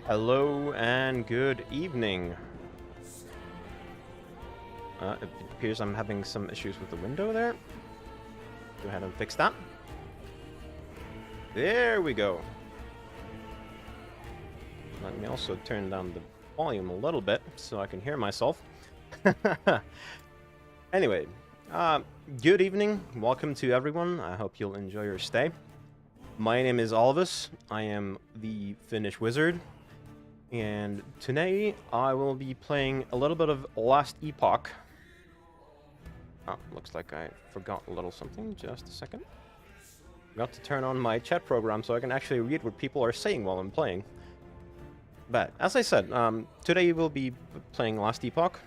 Hello and good evening. It appears I'm having some issues with the window there. Go ahead and fix that. There we go. Let me also turn down the volume a little bit so I can hear myself. Anyway, good evening. Welcome to everyone. I hope you'll enjoy your stay. My name is Alvis. I am the Finnish wizard. And today I will be playing a little bit of Last Epoch. Oh, looks like I forgot a little something. Just a second. Forgot to turn on my chat program so I can actually read what people are saying while I'm playing. But as I said, today we'll be playing Last Epoch.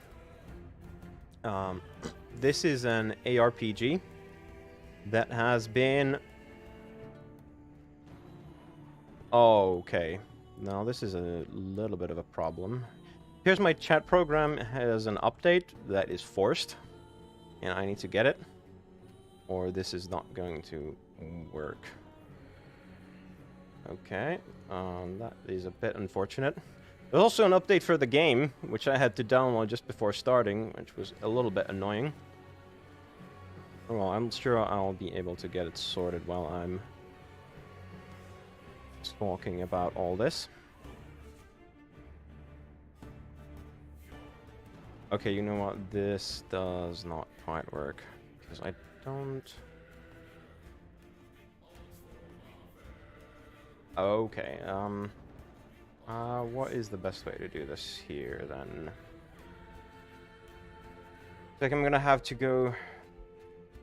This is an aRPG that has been... Okay. Now this is a little bit of a problem. Here's my chat program has an update that is forced. And I need to get it. Or this is not going to work. Okay. That is a bit unfortunate. There's also an update for the game, which I had to download just before starting, which was a little bit annoying. Well, I'm sure I'll be able to get it sorted while I'm talking about all this. Okay, you know what? This does not quite work because I don't... Okay, what is the best way to do this here then? I think I'm gonna have to go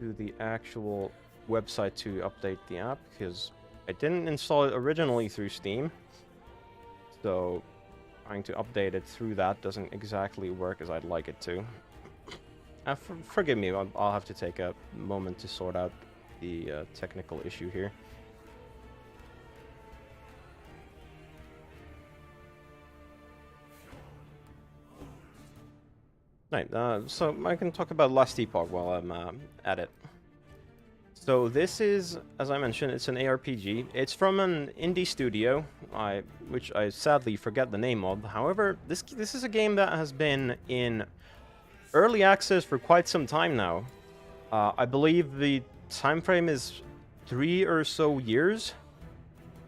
to the actual website to update the app because I didn't install it originally through Steam, so trying to update it through that doesn't exactly work as I'd like it to. Forgive me, I'll have to take a moment to sort out the technical issue here. Right, so I can talk about Last Epoch while I'm at it. So this is, as I mentioned, it's an aRPG. It's from an indie studio, which I sadly forget the name of. However, this is a game that has been in early access for quite some time now. I believe the time frame is 3 or so years,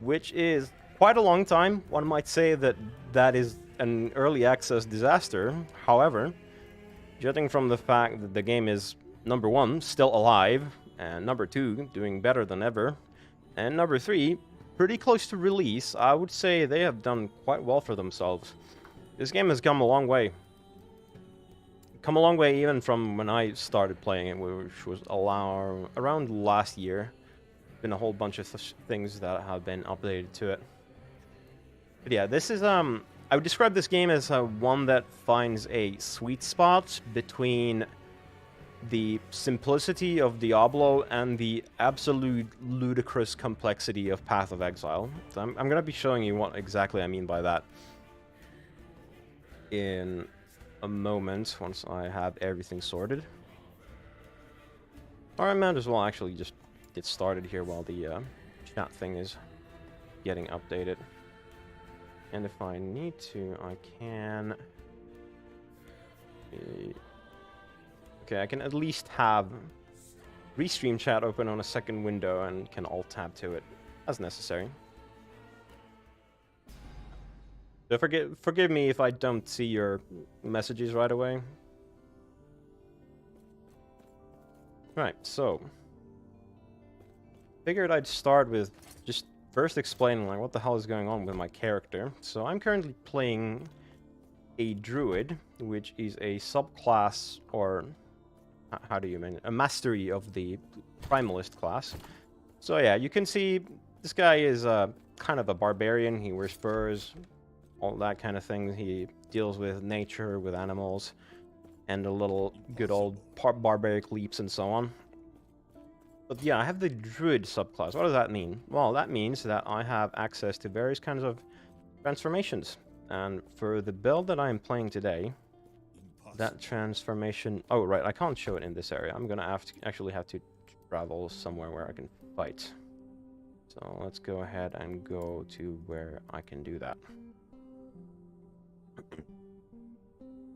which is quite a long time. One might say that is an early access disaster. However, judging from the fact that the game is, number 1, still alive, and number 2, doing better than ever, and number 3, pretty close to release, I would say they have done quite well for themselves. This game has come a long way. Come a long way even from when I started playing it, which was around last year. Been a whole bunch of things that have been updated to it. But yeah, this is I would describe this game as one that finds a sweet spot between the simplicity of Diablo and the absolute ludicrous complexity of Path of Exile. So I'm going to be showing you what exactly I mean by that in a moment once I have everything sorted. Or I might as well actually just get started here while the chat thing is getting updated. And if I need to, I can... Okay, I can at least have Restream chat open on a second window and can alt-tab to it as necessary. So forgive me if I don't see your messages right away. Right, so... Figured I'd start with just first explaining like what the hell is going on with my character. So I'm currently playing a Druid, which is a subclass, or... how do you mean? A mastery of the Primalist class. So yeah, you can see this guy is kind of a barbarian. He wears furs, all that kind of thing. He deals with nature, with animals, and a little good old barbaric leaps and so on. But yeah, I have the Druid subclass. What does that mean? Well, that means that I have access to various kinds of transformations. And for the build that I'm playing today, that transformation... Oh, right, I can't show it in this area. I'm gonna actually have to travel somewhere where I can fight. So let's go ahead and go to where I can do that.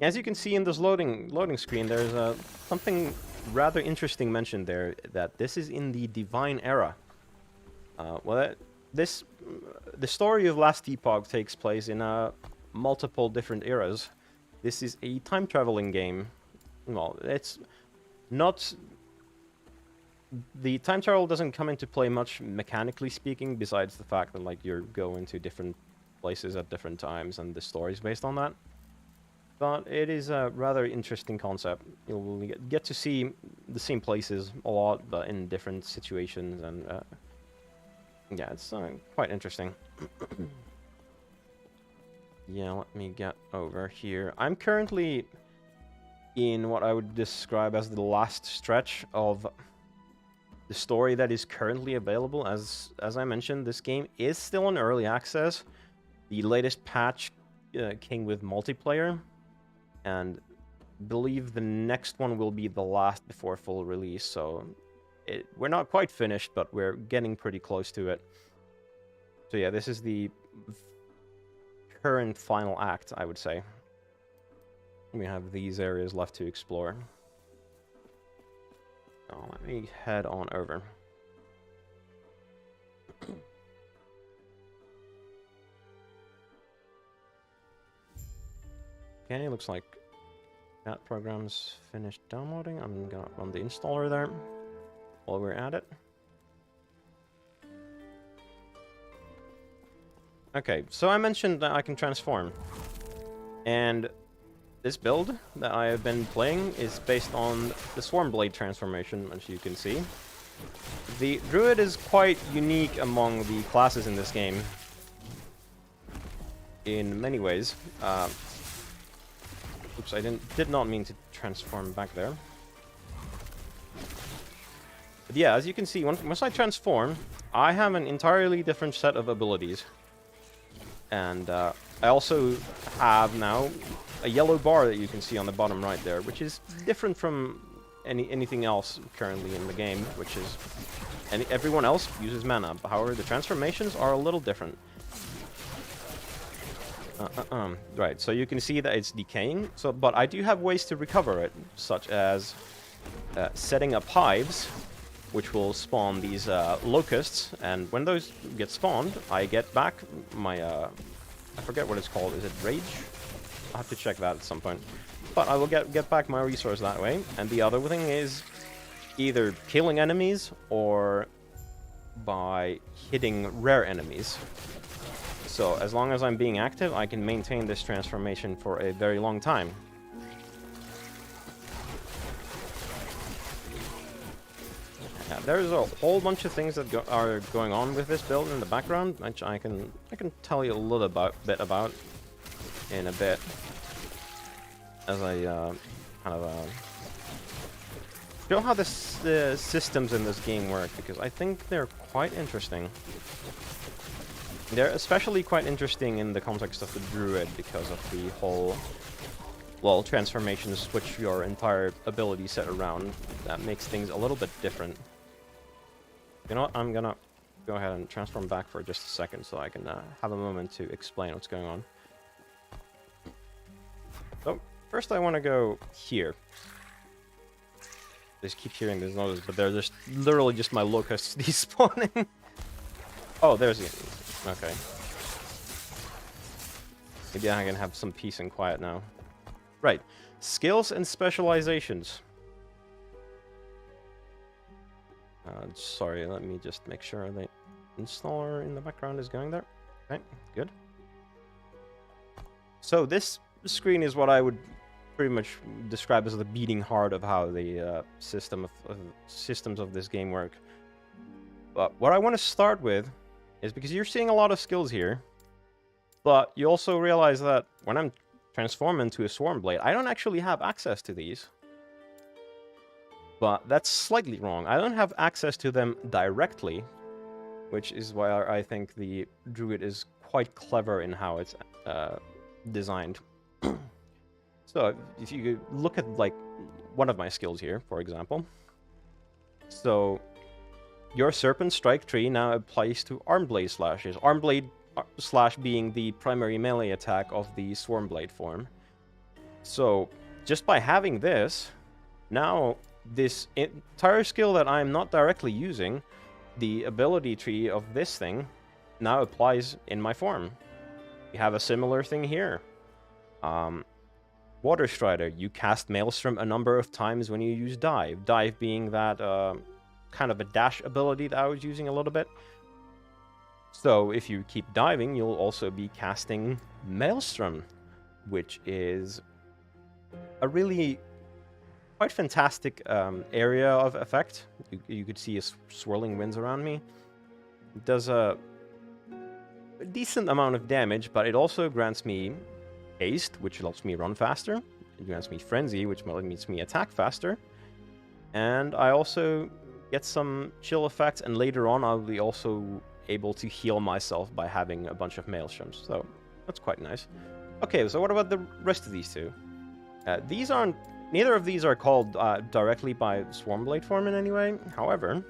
As you can see in this loading screen, there's something rather interesting mentioned there, that this is in the Divine Era. The story of Last Epoch takes place in multiple different eras. This is a time traveling game. Well, it's not. The time travel doesn't come into play much mechanically speaking, besides the fact that like you're going to different places at different times, and the story is based on that. But it is a rather interesting concept. You'll get to see the same places a lot, but in different situations, and yeah, it's quite interesting. Yeah, let me get over here. I'm currently in what I would describe as the last stretch of the story that is currently available. As I mentioned, this game is still in early access. The latest patch came with multiplayer, and believe the next one will be the last before full release, so we're not quite finished, but we're getting pretty close to it. So yeah, this is the current final act, I would say. We have these areas left to explore. So let me head on over. Okay, looks like that program's finished downloading. I'm gonna run the installer there while we're at it. Okay, so I mentioned that I can transform, and this build that I have been playing is based on the Swarmblade transformation, as you can see. The Druid is quite unique among the classes in this game in many ways. Oops, I did not mean to transform back there. But yeah, as you can see, once I transform, I have an entirely different set of abilities. And I also have now a yellow bar that you can see on the bottom right there, which is different from anything else currently in the game, which is... everyone else uses mana. However, the transformations are a little different. Right, so you can see that it's decaying, but I do have ways to recover it, such as setting up hives, which will spawn these locusts, and when those get spawned, I get back my, I forget what it's called, is it rage? I'll have to check that at some point. But I will get back my resource that way, and the other thing is either killing enemies, or by hitting rare enemies. So, as long as I'm being active, I can maintain this transformation for a very long time. Yeah, there's a whole bunch of things that are going on with this build in the background, which I can tell you a little bit about in a bit, as I kind of show how the systems in this game work, because I think they're quite interesting. They're especially quite interesting in the context of the Druid, because of the whole, well, transformations switch your entire ability set around. That makes things a little bit different. You know what, I'm gonna go ahead and transform back for just a second so I can have a moment to explain what's going on. So, first I want to go here. I just keep hearing these noises, but they're just literally just my locusts despawning. Oh, there's the... Okay. Maybe I can have some peace and quiet now. Right. Skills and specializations. Sorry, let me just make sure the installer in the background is going there. Okay, good. So this screen is what I would pretty much describe as the beating heart of how the systems of this game work. But what I want to start with is because you're seeing a lot of skills here, but you also realize that when I'm transformed into a Swarmblade, I don't actually have access to these. But that's slightly wrong. I don't have access to them directly, which is why I think the Druid is quite clever in how it's designed. So, if you look at, like, one of my skills here, for example. So, your Serpent Strike tree now applies to Armblade slashes. Armblade slash being the primary melee attack of the Swarmblade form. So, just by having this, now this entire skill that I'm not directly using, the ability tree of this thing, now applies in my form. You have a similar thing here. Water Strider, you cast Maelstrom a number of times when you use Dive. Dive being that kind of a dash ability that I was using a little bit. So if you keep diving, you'll also be casting Maelstrom, which is a really quite fantastic area of effect. You could see a swirling winds around me. It does a decent amount of damage, but it also grants me haste, which lets me run faster. It grants me frenzy, which makes me attack faster. And I also get some chill effects, and later on I'll be also able to heal myself by having a bunch of Maelstroms. So that's quite nice. Okay, so what about the rest of these two? Neither of these are called directly by Swarmblade form in any way. However,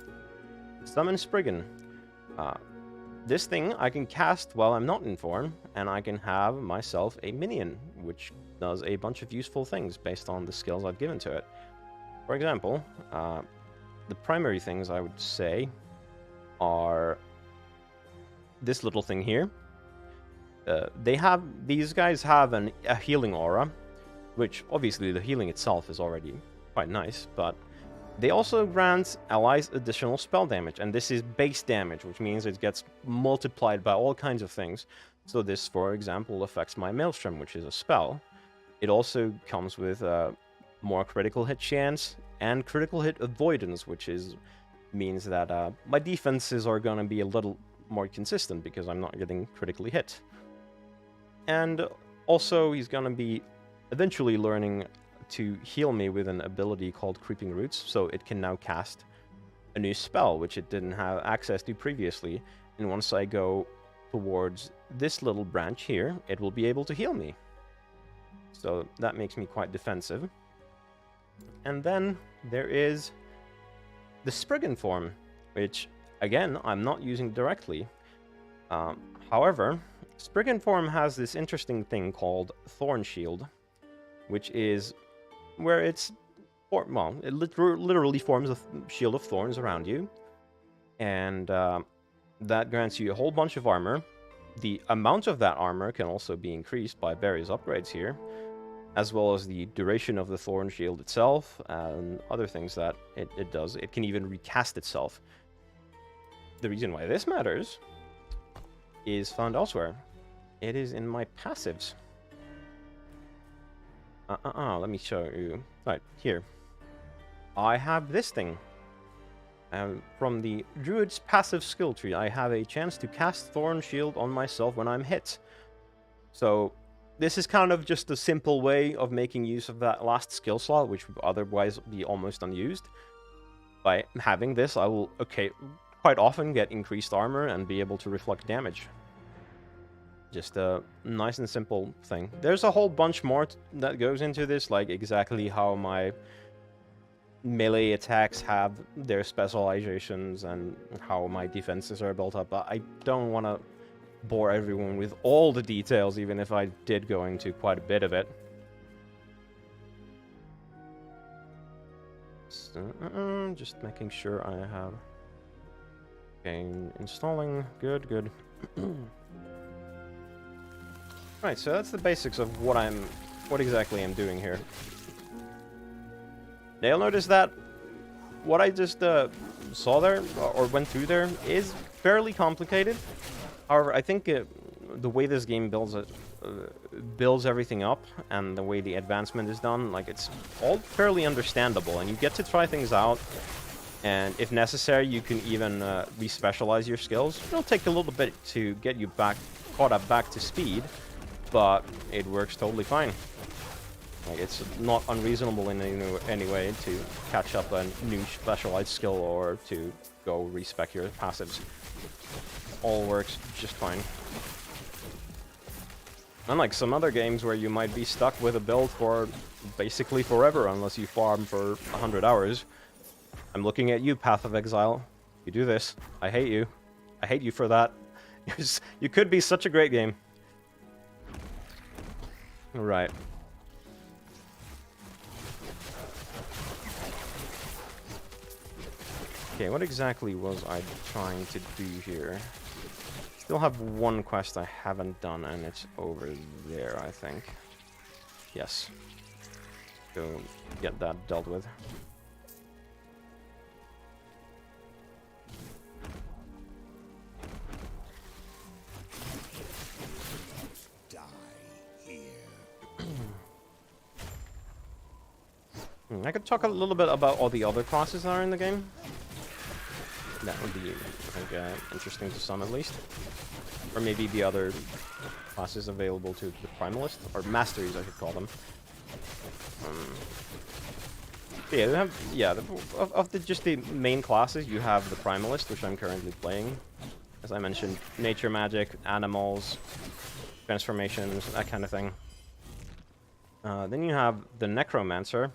Summon Spriggan. This thing I can cast while I'm not in form, and I can have myself a minion, which does a bunch of useful things based on the skills I've given to it. For example, the primary things I would say are this little thing here. These guys have a healing aura, which obviously the healing itself is already quite nice, but they also grant allies additional spell damage, and this is base damage, which means it gets multiplied by all kinds of things. So this, for example, affects my Maelstrom, which is a spell. It also comes with more critical hit chance and critical hit avoidance, which means that my defenses are going to be a little more consistent because I'm not getting critically hit. And also, he's going to be eventually learning to heal me with an ability called Creeping Roots, so it can now cast a new spell, which it didn't have access to previously. And once I go towards this little branch here, it will be able to heal me. So that makes me quite defensive. And then there is the Spriggan form, which, again, I'm not using directly. However, Spriggan form has this interesting thing called Thorn Shield, which is where it literally forms a shield of thorns around you, and that grants you a whole bunch of armor. The amount of that armor can also be increased by various upgrades here, as well as the duration of the thorn shield itself and other things that it does. It can even recast itself. The reason why this matters is found elsewhere. It is in my passives. Let me show you. Right, here. I have this thing. From the Druid's passive skill tree, I have a chance to cast Thorn Shield on myself when I'm hit. So, this is kind of just a simple way of making use of that last skill slot, which would otherwise be almost unused. By having this, I will, quite often get increased armor and be able to reflect damage. Just a nice and simple thing. There's a whole bunch more that goes into this, like exactly how my melee attacks have their specializations and how my defenses are built up, but I don't want to bore everyone with all the details, even if I did go into quite a bit of it. So, just making sure I have... Okay, installing. Good. Right, so that's the basics of what exactly I'm doing here. Now you'll notice that what I just saw there, or went through there, is fairly complicated. However, I think the way this game builds everything up, and the way the advancement is done, like, it's all fairly understandable, and you get to try things out, and if necessary, you can even re-specialize your skills. It'll take a little bit to get you caught up back to speed, but it works totally fine. Like, it's not unreasonable in any way to catch up a new specialized skill or to go respec your passives. All works just fine. Unlike some other games where you might be stuck with a build for basically forever unless you farm for 100 hours. I'm looking at you, Path of Exile. You do this. I hate you. I hate you for that. You could be such a great game. Right. Okay, what exactly was I trying to do here? Still have one quest I haven't done, and it's over there, I think. Yes. Go get that dealt with. I could talk a little bit about all the other classes that are in the game. That would be, I think, interesting to some at least. Or maybe the other classes available to the Primalist, or Masteries I should call them. Yeah, they have, yeah, just the main classes, you have the Primalist, which I'm currently playing. As I mentioned, nature magic, animals, transformations, that kind of thing. Then you have the Necromancer,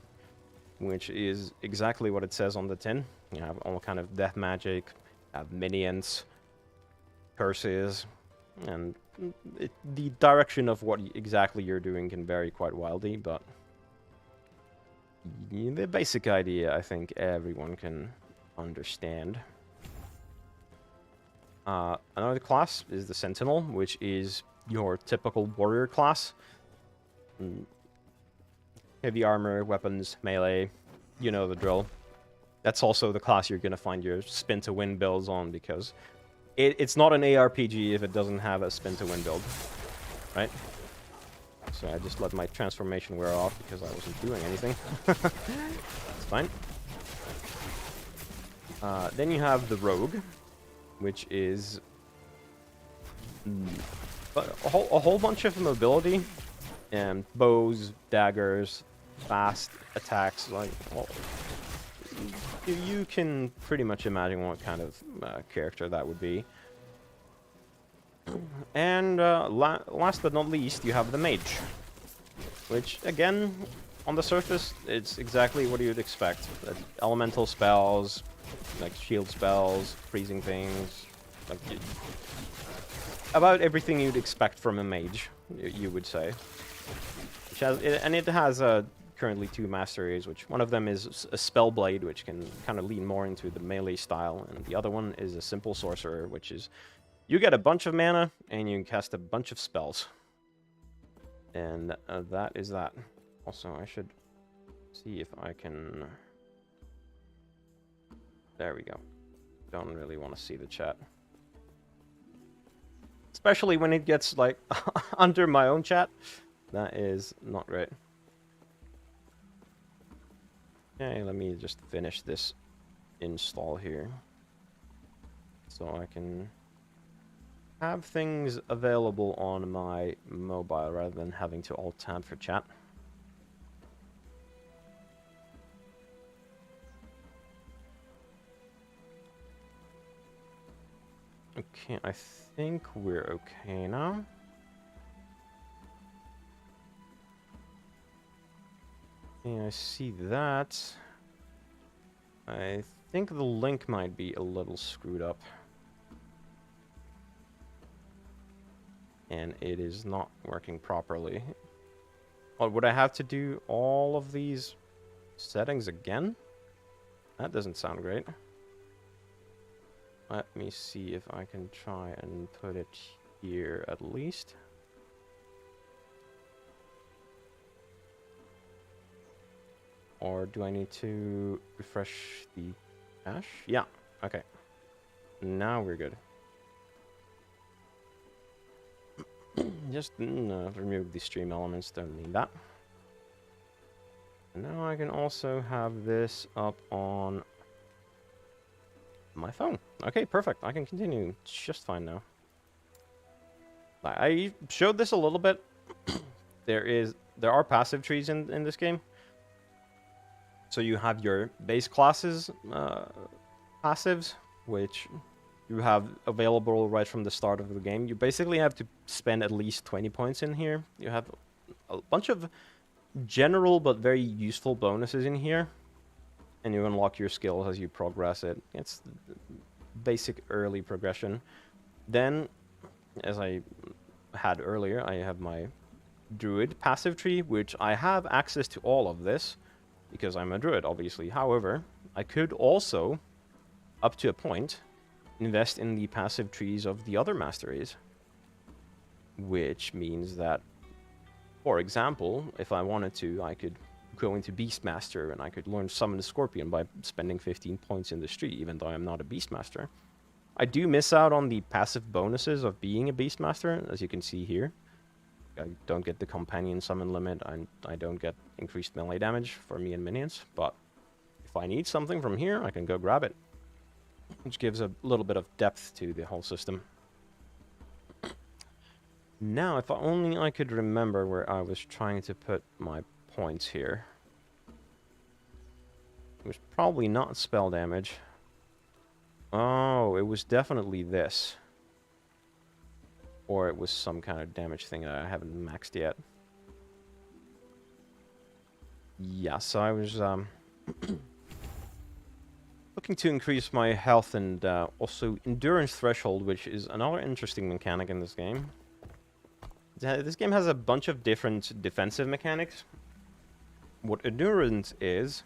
which is exactly what it says on the tin. You have all kind of death magic, have minions, curses, and the direction of what exactly you're doing can vary quite wildly, but the basic idea I think everyone can understand. Another class is the Sentinel, which is your typical warrior class. Heavy armor, weapons, melee, you know the drill. That's also the class you're going to find your spin to win builds on, because it's not an aRPG if it doesn't have a spin to win build, right? So I just let my transformation wear off because I wasn't doing anything. It's fine. Then you have the Rogue, which is a whole bunch of mobility and bows, daggers, fast attacks. Like, well, you can pretty much imagine what kind of character that would be. And last but not least, you have the Mage, which again, on the surface, it's exactly what you'd expect. Elemental spells, like shield spells, freezing things, like about everything you'd expect from a mage, you would say. Which has, and it has currently 2 masteries, which one of them is a Spellblade, which can kind of lean more into the melee style, and the other one is a simple sorcerer, which is you get a bunch of mana and you can cast a bunch of spells. And that is that. Also, I should see if I can... There we go. Don't really want to see the chat. Especially when it gets, like, under my own chat. That is not great. Okay, let me just finish this install here. So I can have things available on my mobile rather than having to alt-tab for chat. Okay, I think we're okay now. Yeah, I see that. I think the link might be a little screwed up. And it is not working properly. Oh, would I have to do all of these settings again? That doesn't sound great. Let me see if I can try and put it here at least. Or do I need to refresh the cache? Yeah, okay. Now we're good. Just remove the stream elements, don't need that. And now I can also have this up on my phone. Okay, perfect. I can continue just fine now. I showed this a little bit. There are passive trees in this game. So you have your base classes passives, which you have available right from the start of the game. You basically have to spend at least 20 points in here. You have a bunch of general but very useful bonuses in here. And you unlock your skills as you progress it. It's basic early progression. Then as I had earlier, I have my Druid passive tree, which I have access to all of this, because I'm a Druid, obviously. However, I could also, up to a point, invest in the passive trees of the other masteries. Which means that, for example, if I wanted to, I could go into Beastmaster and I could learn Summon the Scorpion by spending 15 points in this tree, even though I'm not a Beastmaster. I do miss out on the passive bonuses of being a Beastmaster, as you can see here. I don't get the Companion Summon limit, I don't get increased melee damage for me and minions, but if I need something from here, I can go grab it. Which gives a little bit of depth to the whole system. Now, if only I could remember where I was trying to put my points here. It was probably not spell damage. Oh, it was definitely this. Or it was some kind of damage thing that I haven't maxed yet. Yeah, so I was looking to increase my health and also endurance threshold, which is another interesting mechanic in this game. This game has a bunch of different defensive mechanics. What endurance is,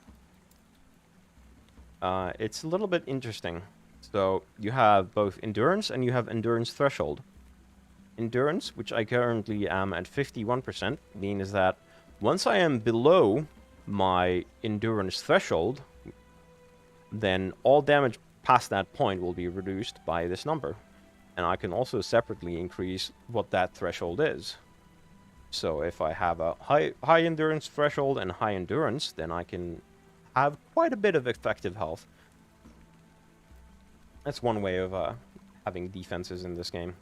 it's a little bit interesting. So you have both endurance and you have endurance threshold. Endurance, which I currently am at 51%, means that once I am below my endurance threshold, then all damage past that point will be reduced by this number. And I can also separately increase what that threshold is. So if I have a high endurance threshold and high endurance, then I can have quite a bit of effective health. That's one way of having defenses in this game.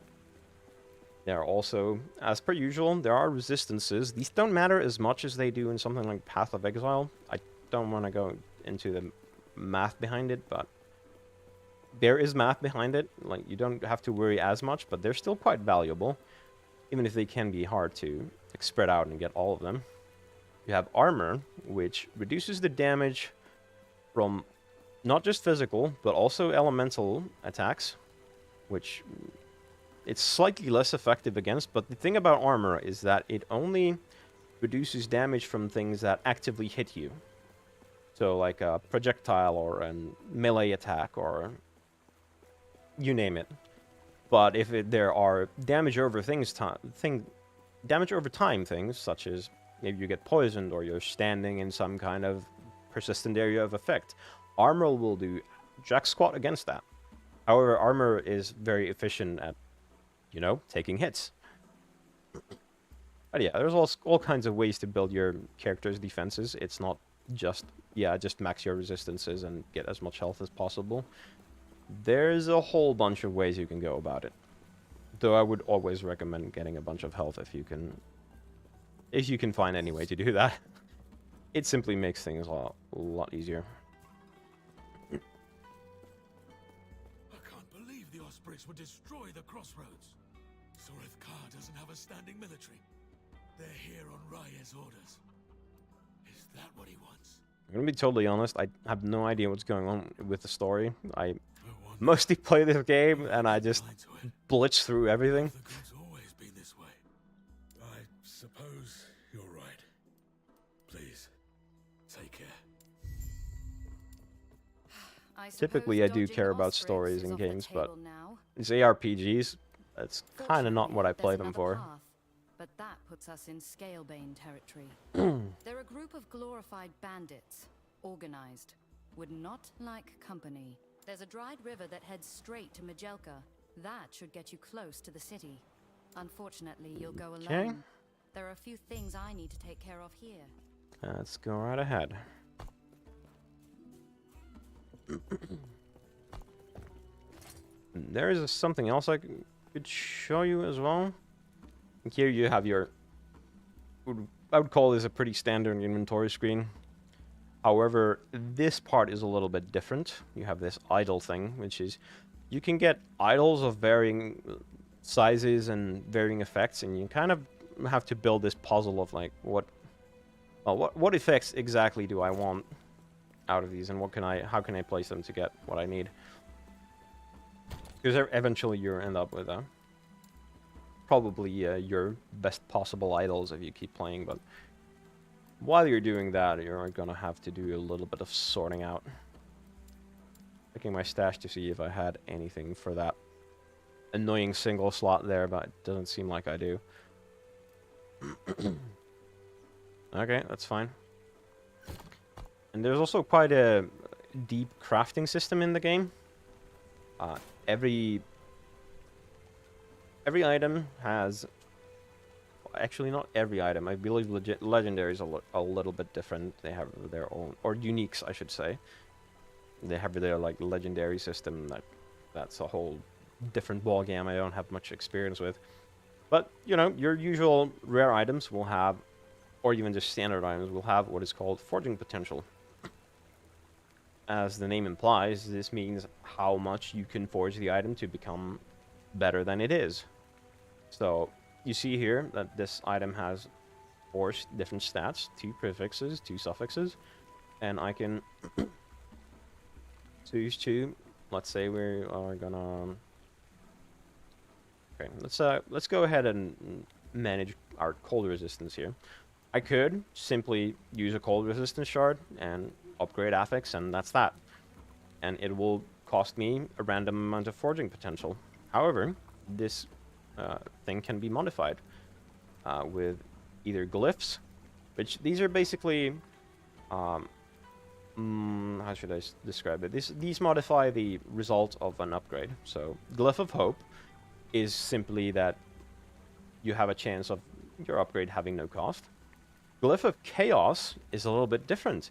There are also, as per usual, there are resistances. These don't matter as much as they do in something like Path of Exile. I don't want to go into the math behind it, but there is math behind it. Like, you don't have to worry as much, but they're still quite valuable, even if they can be hard to spread out and get all of them. You have armor, which reduces the damage from not just physical, but also elemental attacks, which it's slightly less effective against. But the thing about armor is that it only reduces damage from things that actively hit you. So like a projectile or a melee attack or you name it. But if there are damage over damage over time things, such as maybe you get poisoned or you're standing in some kind of persistent area of effect, armor will do jack squat against that. However, armor is very efficient at, you know, taking hits. But yeah, there's all kinds of ways to build your character's defenses. It's not just, just max your resistances and get as much health as possible. There's a whole bunch of ways you can go about it. Though I would always recommend getting a bunch of health if you can find any way to do that. It simply makes things a lot easier. I can't believe the Ospreys would destroy the crossroads. Soreth doesn't have a standing military. They're here on Raya's orders. Is that what he wants? I'm gonna be totally honest, I have no idea what's going on with the story. I mostly play this game and I just blitz through everything. The gods always been this way. I suppose you're right. Please, take care. Typically I do care about stories in games, but these aRPGs, that's kind of not what I play them for. But that puts us in Scalebane territory. They're a group of glorified bandits, organized, would not like company. There's a dried river that heads straight to Majelka. That should get you close to the city. Unfortunately, you'll go alone. There are a few things I need to take care of here. Let's go right ahead. There is something else I could show you as well. Here you have your, I would call this a pretty standard inventory screen. However, this part is a little bit different. You have this idol thing, which is, you can get idols of varying sizes and varying effects, and you kind of have to build this puzzle of like, what effects exactly do I want out of these, and how can I place them to get what I need? Because eventually you end up with probably your best possible idols if you keep playing, but while you're doing that, you're gonna have to do a little bit of sorting out. Checking my stash to see if I had anything for that annoying single slot there, but it doesn't seem like I do. Okay, that's fine. And there's also quite a deep crafting system in the game. Every item has... Actually, not every item. I believe legendaries are a little bit different. They have their own... Or uniques, I should say. They have their, like, legendary system. That's a whole different ballgame I don't have much experience with. But, you know, your usual rare items will have... Or even just standard items will have what is called forging potential. As the name implies, this means how much you can forge the item to become better than it is. So, you see here that this item has 4 different stats, 2 prefixes, 2 suffixes, and I can choose to, let's say we are gonna... Okay, let's go ahead and manage our cold resistance here. I could simply use a cold resistance shard and upgrade affix, and that's that. And it will cost me a random amount of forging potential. However, this thing can be modified with either glyphs, which these are basically... how should I describe it? These modify the result of an upgrade. So, Glyph of Hope is simply that you have a chance of your upgrade having no cost. Glyph of Chaos is a little bit different.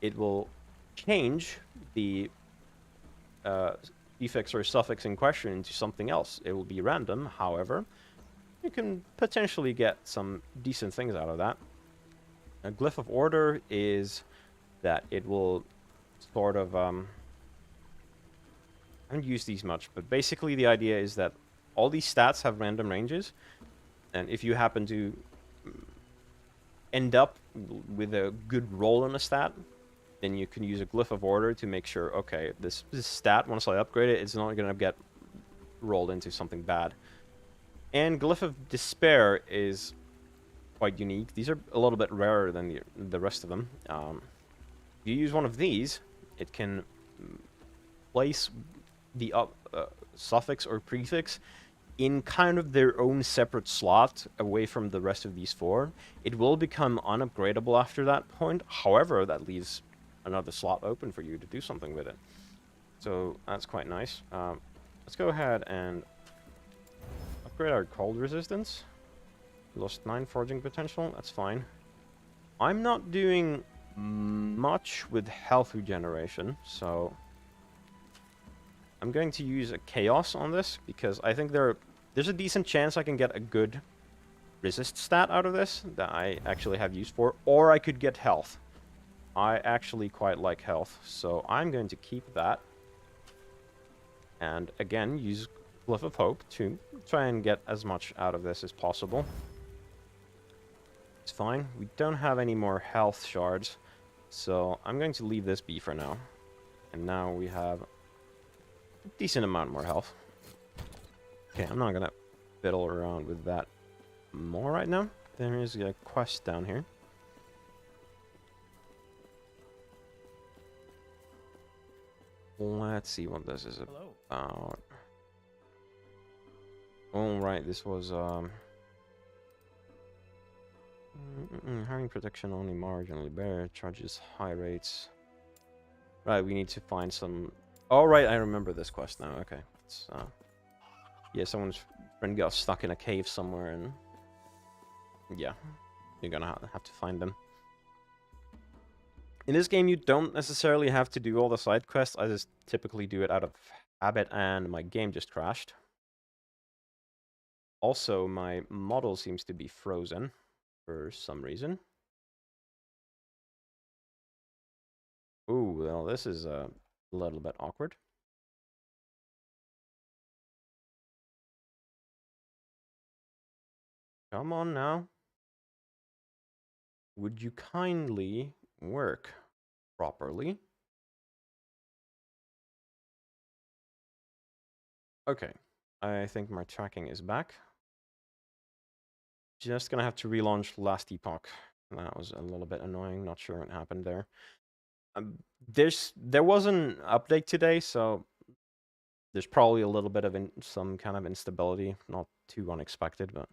It will change the prefix or suffix in question into something else. It will be random, however, you can potentially get some decent things out of that. A Glyph of Order is that it will sort of... I haven't used these much, but basically the idea is that all these stats have random ranges, and if you happen to end up with a good roll on a stat, then you can use a Glyph of Order to make sure, okay, this stat, once I upgrade it, it's not going to get rolled into something bad. And Glyph of Despair is quite unique. These are a little bit rarer than the rest of them. If you use one of these, it can place the suffix or prefix in kind of their own separate slot away from the rest of these 4. It will become unupgradable after that point. However, that leaves another slot open for you to do something with it. So that's quite nice. Let's go ahead and upgrade our cold resistance. Lost 9 forging potential, that's fine. I'm not doing much with health regeneration, so I'm going to use a chaos on this, because I think there's a decent chance I can get a good resist stat out of this that I actually have use for, or I could get health. I actually quite like health, so I'm going to keep that. And again, use Glyph of Hope to try and get as much out of this as possible. It's fine. We don't have any more health shards, so I'm going to leave this be for now. And now we have a decent amount more health. Okay, I'm not gonna fiddle around with that more right now. There is a quest down here. Let's see what this is about. Oh, right, this was, having protection only marginally better, charges high rates. Right, we need to find some... Oh, right, I remember this quest now, okay. It's, yeah, someone's friend got stuck in a cave somewhere, and... Yeah, you're gonna have to find them. In this game, you don't necessarily have to do all the side quests. I just typically do it out of habit, and my game just crashed. Also, my model seems to be frozen for some reason. Ooh, well, this is a little bit awkward. Come on now. Would you kindly work properly? Okay, I think my tracking is back. just gonna have to relaunch last Epoch. That was a little bit annoying. Not sure what happened there. There was an update today, so there's probably a little bit of some kind of instability. Not too unexpected, but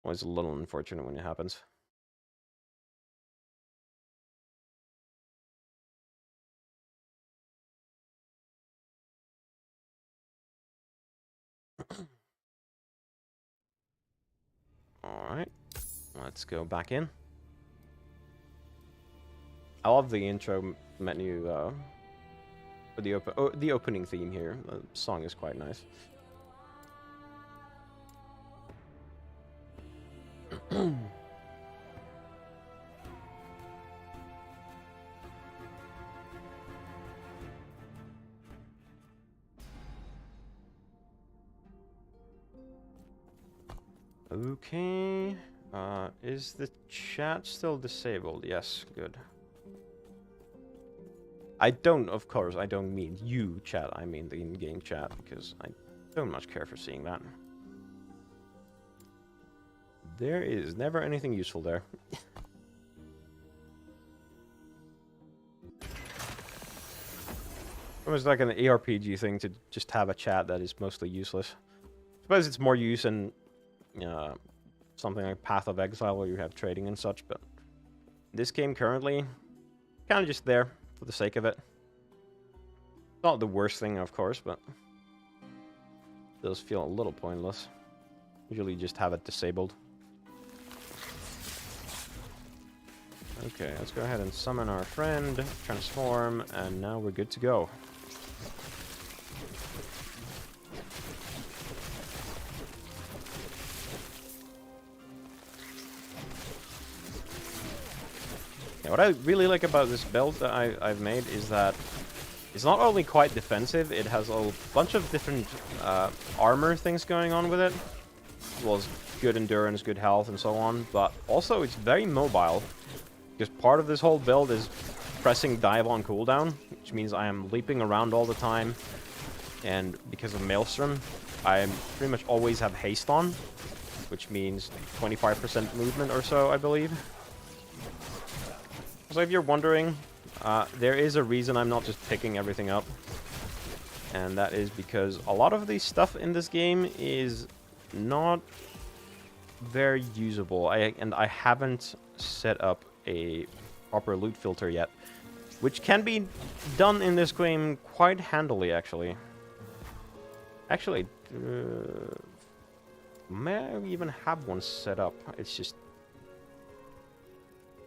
always a little unfortunate when it happens. Alright, let's go back in. I love the intro menu for the opening theme here. The song is quite nice. Okay. Is the chat still disabled? Yes, good. I don't, of course, I don't mean you chat, I mean the in-game chat, because I don't much care for seeing that. There is never anything useful there. Almost like an aRPG thing to just have a chat that is mostly useless. I suppose it's more use in something like Path of Exile where you have trading and such, but this game currently, kind of just there for the sake of it. Not the worst thing, of course, but it does feel a little pointless. Usually just have it disabled. Okay, let's go ahead and summon our friend, transform, and now we're good to go. Yeah, what I really like about this build that I've made is that it's not only quite defensive, it has a bunch of different armor things going on with it. As well as good endurance, good health, and so on. But also, it's very mobile. Because part of this whole build is pressing dive on cooldown, which means I am leaping around all the time. And because of Maelstrom, I pretty much always have haste on, which means 25% movement or so, I believe. So if you're wondering, there is a reason I'm not just picking everything up. And that is because a lot of the stuff in this game is not very usable. And I haven't set up a proper loot filter yet, which can be done in this game quite handily, actually. Actually, may I even have one set up? It's just...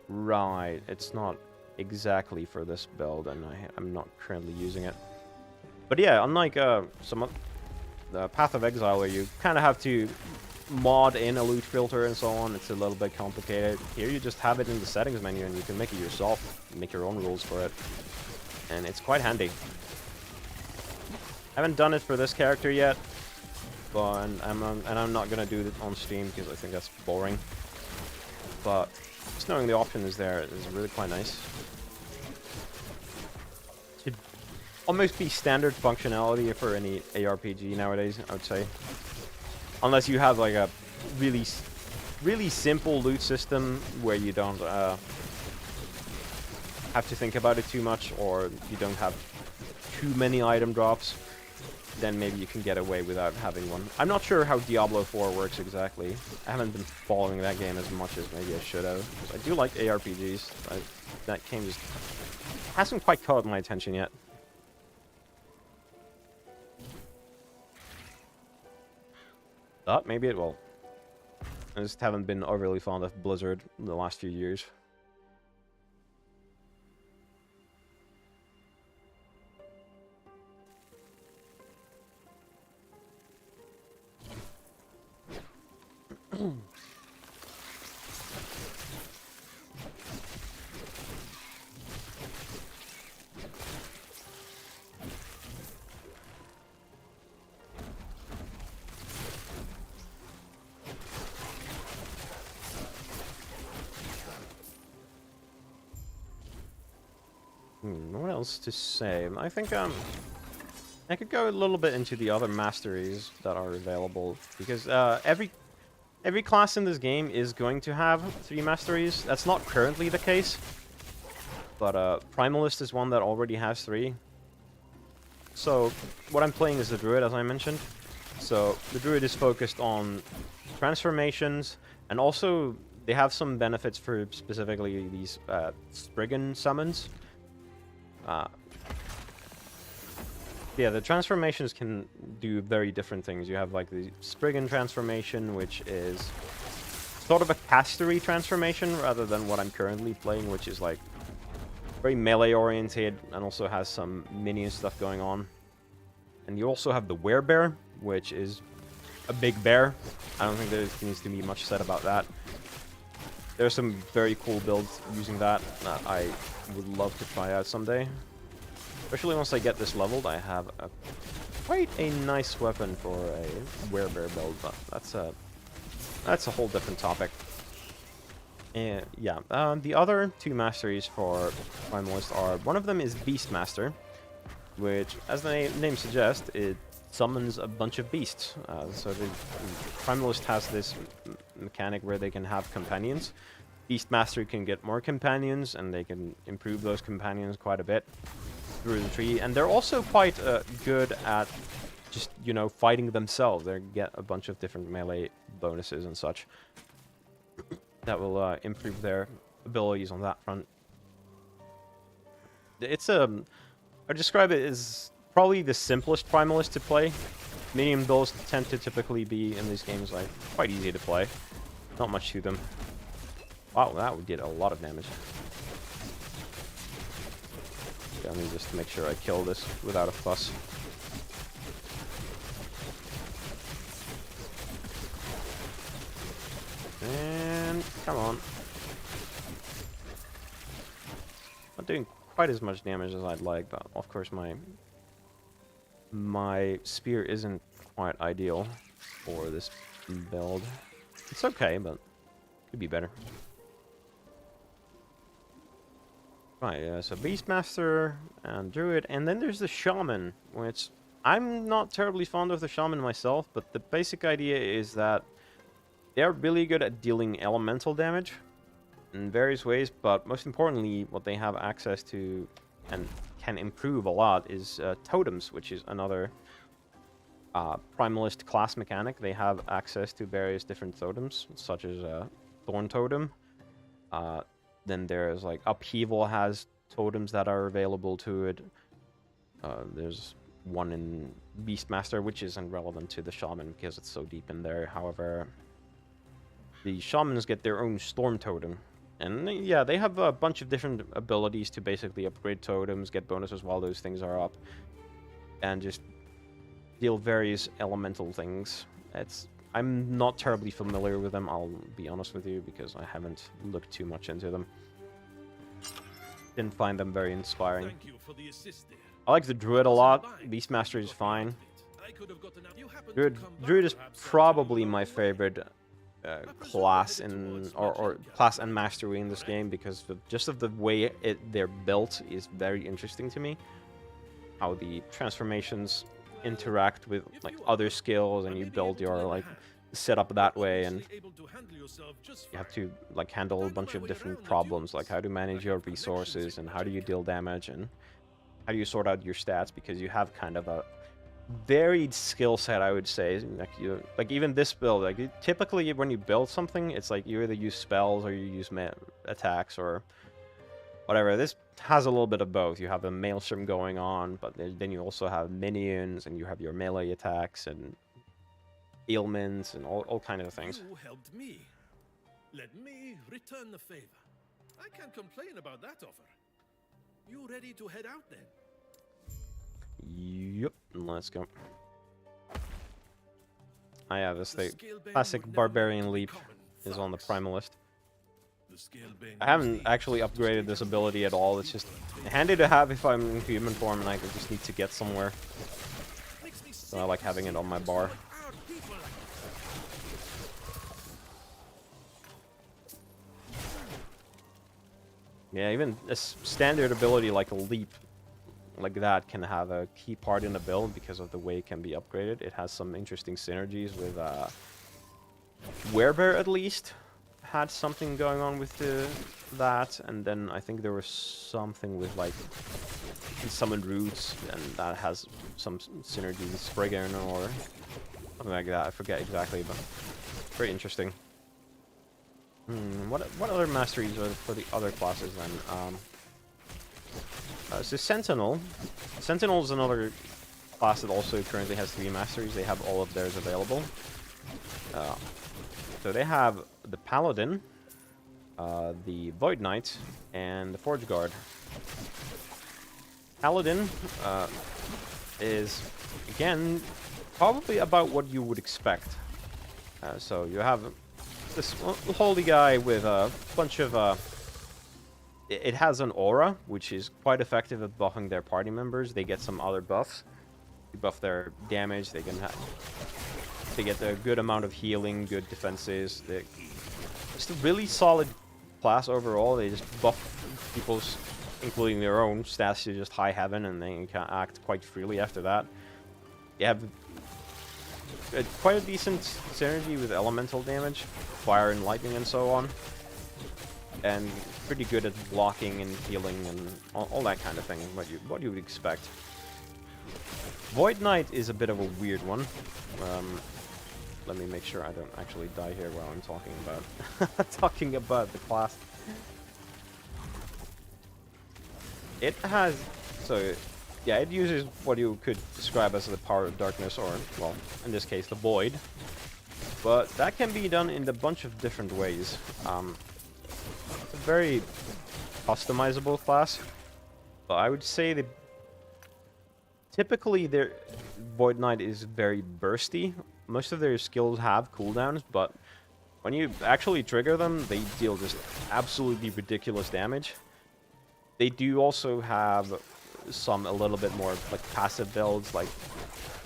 Right, it's not exactly for this build, and I'm not currently using it. But yeah, unlike some of the Path of Exile, where you kind of have to mod in a loot filter and so on, it's a little bit complicated. Here you just have it in the settings menu and you can make it yourself, make your own rules for it. And it's quite handy. I haven't done it for this character yet, but I'm not gonna do it on Steam because I think that's boring. But just knowing the option is there is really quite nice. Should almost be standard functionality for any aRPG nowadays, I would say. Unless you have like a really simple loot system where you don't have to think about it too much, or you don't have too many item drops, then maybe you can get away without having one. I'm not sure how Diablo 4 works exactly. I haven't been following that game as much as maybe I should have. I do like aRPGs. That game just hasn't quite caught my attention yet. But maybe it will. I just haven't been overly fond of Blizzard in the last few years. What else to say? I think I could go a little bit into the other masteries that are available, because every every class in this game is going to have 3 masteries. That's not currently the case, but Primalist is one that already has 3. So what I'm playing is the Druid, as I mentioned. So the Druid is focused on transformations, and also they have some benefits for specifically these Spriggan summons. Yeah, the transformations can do very different things. You have like the Spriggan transformation, which is sort of a castery transformation rather than what I'm currently playing, which is like very melee oriented and also has some minion stuff going on. And you also have the Werebear, which is a big bear. I don't think there needs to be much said about that. There's some very cool builds using that I would love to try out someday. Especially once I get this leveled, I have quite a nice weapon for a Werebear build, but that's a whole different topic. And yeah, the other 2 masteries for Primalist are, one of them is Beastmaster, which, as the name suggests, it summons a bunch of beasts. So the Primalist has this mechanic where they can have companions. Beastmaster can get more companions, and they can improve those companions quite a bit through the tree. And they're also quite good at just, you know, fighting themselves. They get a bunch of different melee bonuses and such that will improve their abilities on that front. It's I describe it as probably the simplest Primalist to play. Medium builds tend to typically be in these games like quite easy to play. Not much to them. Wow, that did a lot of damage. Let me just make sure I kill this without a fuss. And come on. Not doing quite as much damage as I'd like, but of course my spear isn't quite ideal for this build. It's okay, but could be better. Right, so Beastmaster and Druid, and then there's the Shaman, which I'm not terribly fond of the Shaman myself, but the basic idea is that they're really good at dealing elemental damage in various ways, but most importantly, what they have access to and can improve a lot is totems, which is another Primalist class mechanic. They have access to various different totems, such as Thorn Totem. Then there's like Upheaval has totems that are available to it. There's one in Beastmaster, which isn't relevant to the Shaman because it's so deep in there. However, the Shamans get their own Storm Totem. And yeah, they have a bunch of different abilities to basically upgrade totems, get bonuses while those things are up, and just deal various elemental things. I'm not terribly familiar with them, I'll be honest with you, because I haven't looked too much into them. Didn't find them very inspiring. Thank you for the assist there. I like the Druid a lot. Beastmaster is fine. Druid is probably my favorite class in or class and mastery in this game, because just of the way they're built is very interesting to me. How the transformations interact with like other skills, and you build your like setup that way, and you have to like handle a bunch of different problems, like how to manage your resources and how do you deal damage and how do you sort out your stats, because you have kind of a varied skill set, I would say. Like even this build, like typically when you build something, it's like you either use spells or you use attacks or whatever. This has a little bit of both. You have a maelstrom going on, but then you also have minions, and you have your melee attacks and ailments and all kind of things. You helped me. Let me return the favor. I can't complain about that offer. You ready to head out then? Yep, let's go. I have this thing. Classic Barbarian Leap is on the Primalist. I haven't actually upgraded this ability at all. It's just handy to have if I'm in human form and I just need to get somewhere. So I like having it on my bar. Yeah, even a standard ability like a leap like that can have a key part in the build because of the way it can be upgraded. It has some interesting synergies with Werebear at least had something going on with that, and then I think there was something with like summoned roots, and that has some synergy with Spriggan or something like that. I forget exactly, but very interesting. What other masteries are for the other classes then? So Sentinel. Sentinel is another class that also currently has 3 masteries. They have all of theirs available. So they have the Paladin, the Void Knight, and the Forge Guard. Paladin is, again, probably about what you would expect. So you have this holy guy with a bunch of... It has an aura, which is quite effective at buffing their party members. They get some other buffs. You buff their damage, they get a good amount of healing, good defenses. Just a really solid class overall. They just buff people's, including their own, stats to just high heaven, and they can act quite freely after that. They have quite a decent synergy with elemental damage, fire and lightning and so on. And pretty good at blocking and healing and all that kind of thing, what you would expect. Void Knight is a bit of a weird one. Let me make sure I don't actually die here while I'm talking about the class. It has, so yeah, it uses what you could describe as the power of darkness, or, well, in this case, the void. But that can be done in a bunch of different ways. It's a very customizable class, but I would say that typically their Void Knight is very bursty. Most of their skills have cooldowns, but when you actually trigger them, they deal just absolutely ridiculous damage. They do also have a little bit more like passive builds, like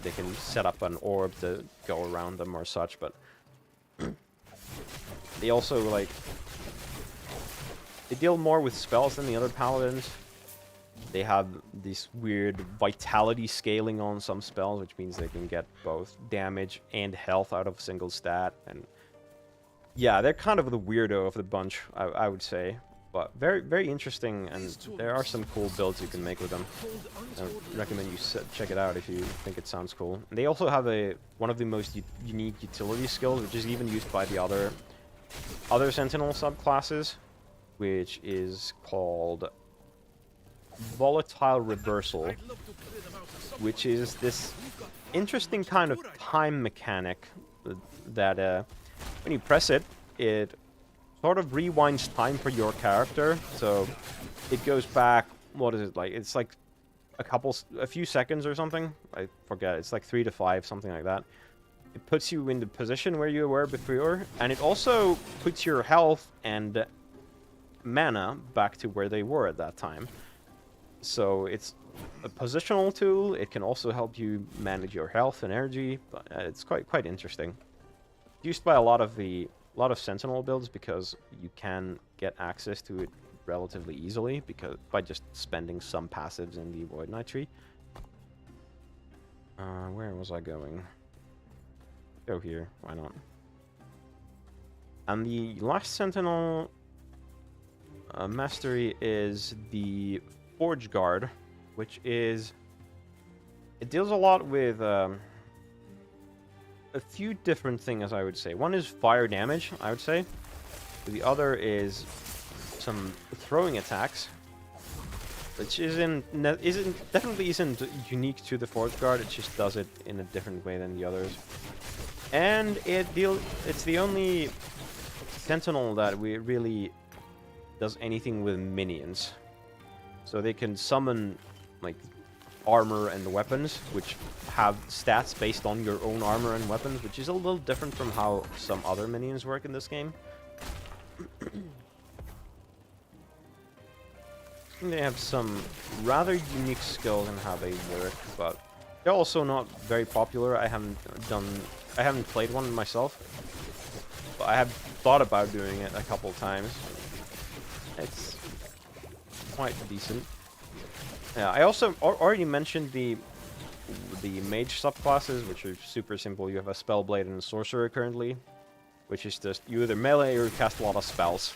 they can set up an orb to go around them or such, but they also like they deal more with spells than the other paladins. They have this weird vitality scaling on some spells, which means they can get both damage and health out of a single stat. And yeah, they're kind of the weirdo of the bunch, I would say. But very, very interesting, and there are some cool builds you can make with them. I recommend you check it out if you think it sounds cool. And they also have one of the most unique utility skills, which is even used by the other Sentinel subclasses, which is called Volatile Reversal, which is this interesting kind of time mechanic that when you press it, it sort of rewinds time for your character. So it goes back, what is it like? It's like a few seconds or something. I forget. It's like 3 to 5, something like that. It puts you in the position where you were before, and it also puts your health and mana back to where they were at that time. So it's a positional tool. It can also help you manage your health and energy, but it's quite interesting. Used by a lot of Sentinel builds because you can get access to it relatively easily by just spending some passives in the Void Knight tree. Where was I going? Go here, why not? And the last Sentinel mastery is the Forge Guard, which is... It deals a lot with a few different things, I would say. One is fire damage, I would say. The other is some throwing attacks, which definitely isn't unique to the Forge Guard. It just does it in a different way than the others. And it's the only Sentinel that really does anything with minions. So they can summon like armor and weapons, which have stats based on your own armor and weapons, which is a little different from how some other minions work in this game. They have some rather unique skills in how they work, but they're also not very popular. I haven't played one myself, but I have thought about doing it a couple times. It's quite decent. Yeah, I also already mentioned the mage subclasses, which are super simple. You have a Spellblade and a Sorcerer currently, which is just you either melee or cast a lot of spells.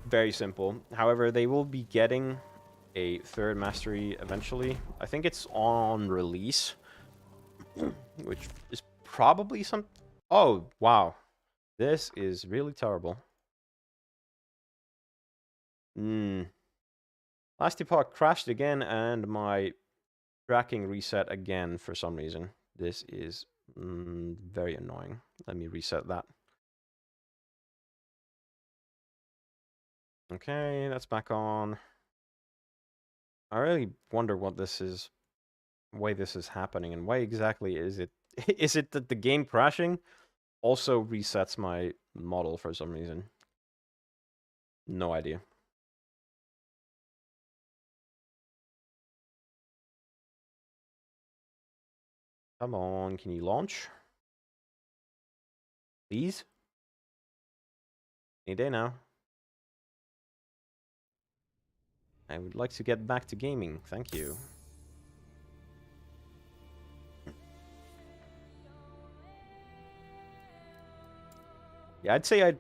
Very simple. However, they will be getting a third mastery eventually. I think it's on release, which is probably some... Oh, wow. This is really terrible. Last Epoch crashed again, and my tracking reset again for some reason. This is very annoying. Let me reset that. Okay, that's back on. I really wonder what this is, why this is happening, and why exactly is it? Is it that the game crashing also resets my model for some reason? No idea. Come on, can you launch? Please? Any day now. I would like to get back to gaming, thank you. Yeah, I'd say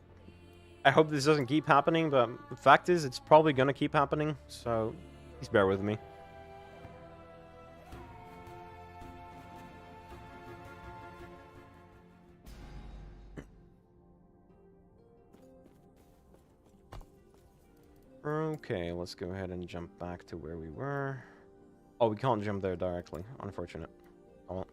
I hope this doesn't keep happening, but the fact is it's probably gonna keep happening, so please bear with me. Okay, let's go ahead and jump back to where we were. Oh, we can't jump there directly. Unfortunate. Oh well.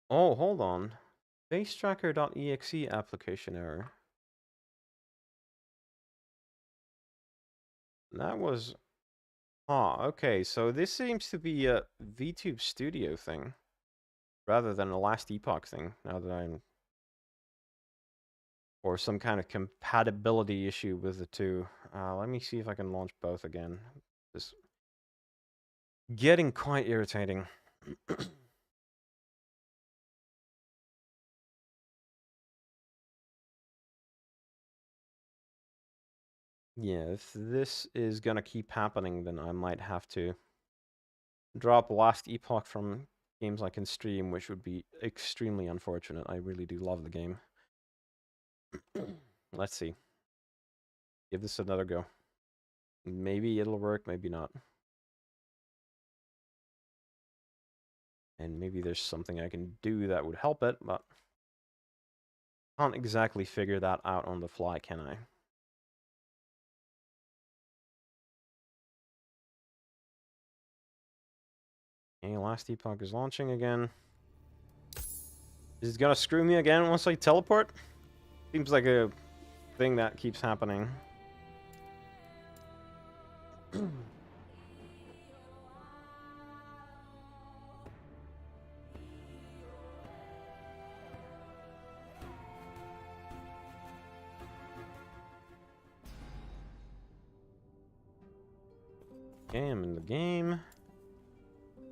Oh, hold on. Basetracker.exe application error. That was... Ah, okay, so this seems to be a VTube Studio thing, rather than a Last Epoch thing, now that I'm... Or some kind of compatibility issue with the two. Let me see if I can launch both again. This getting quite irritating. Yeah, if this is gonna keep happening, then I might have to drop Last Epoch from games I can stream, which would be extremely unfortunate. I really do love the game. Let's see. Give this another go. Maybe it'll work, maybe not. And maybe there's something I can do that would help it, but can't exactly figure that out on the fly, can I? Okay, Last Epoch is launching again. Is it gonna screw me again once I teleport? Seems like a thing that keeps happening. Okay, I'm in the game.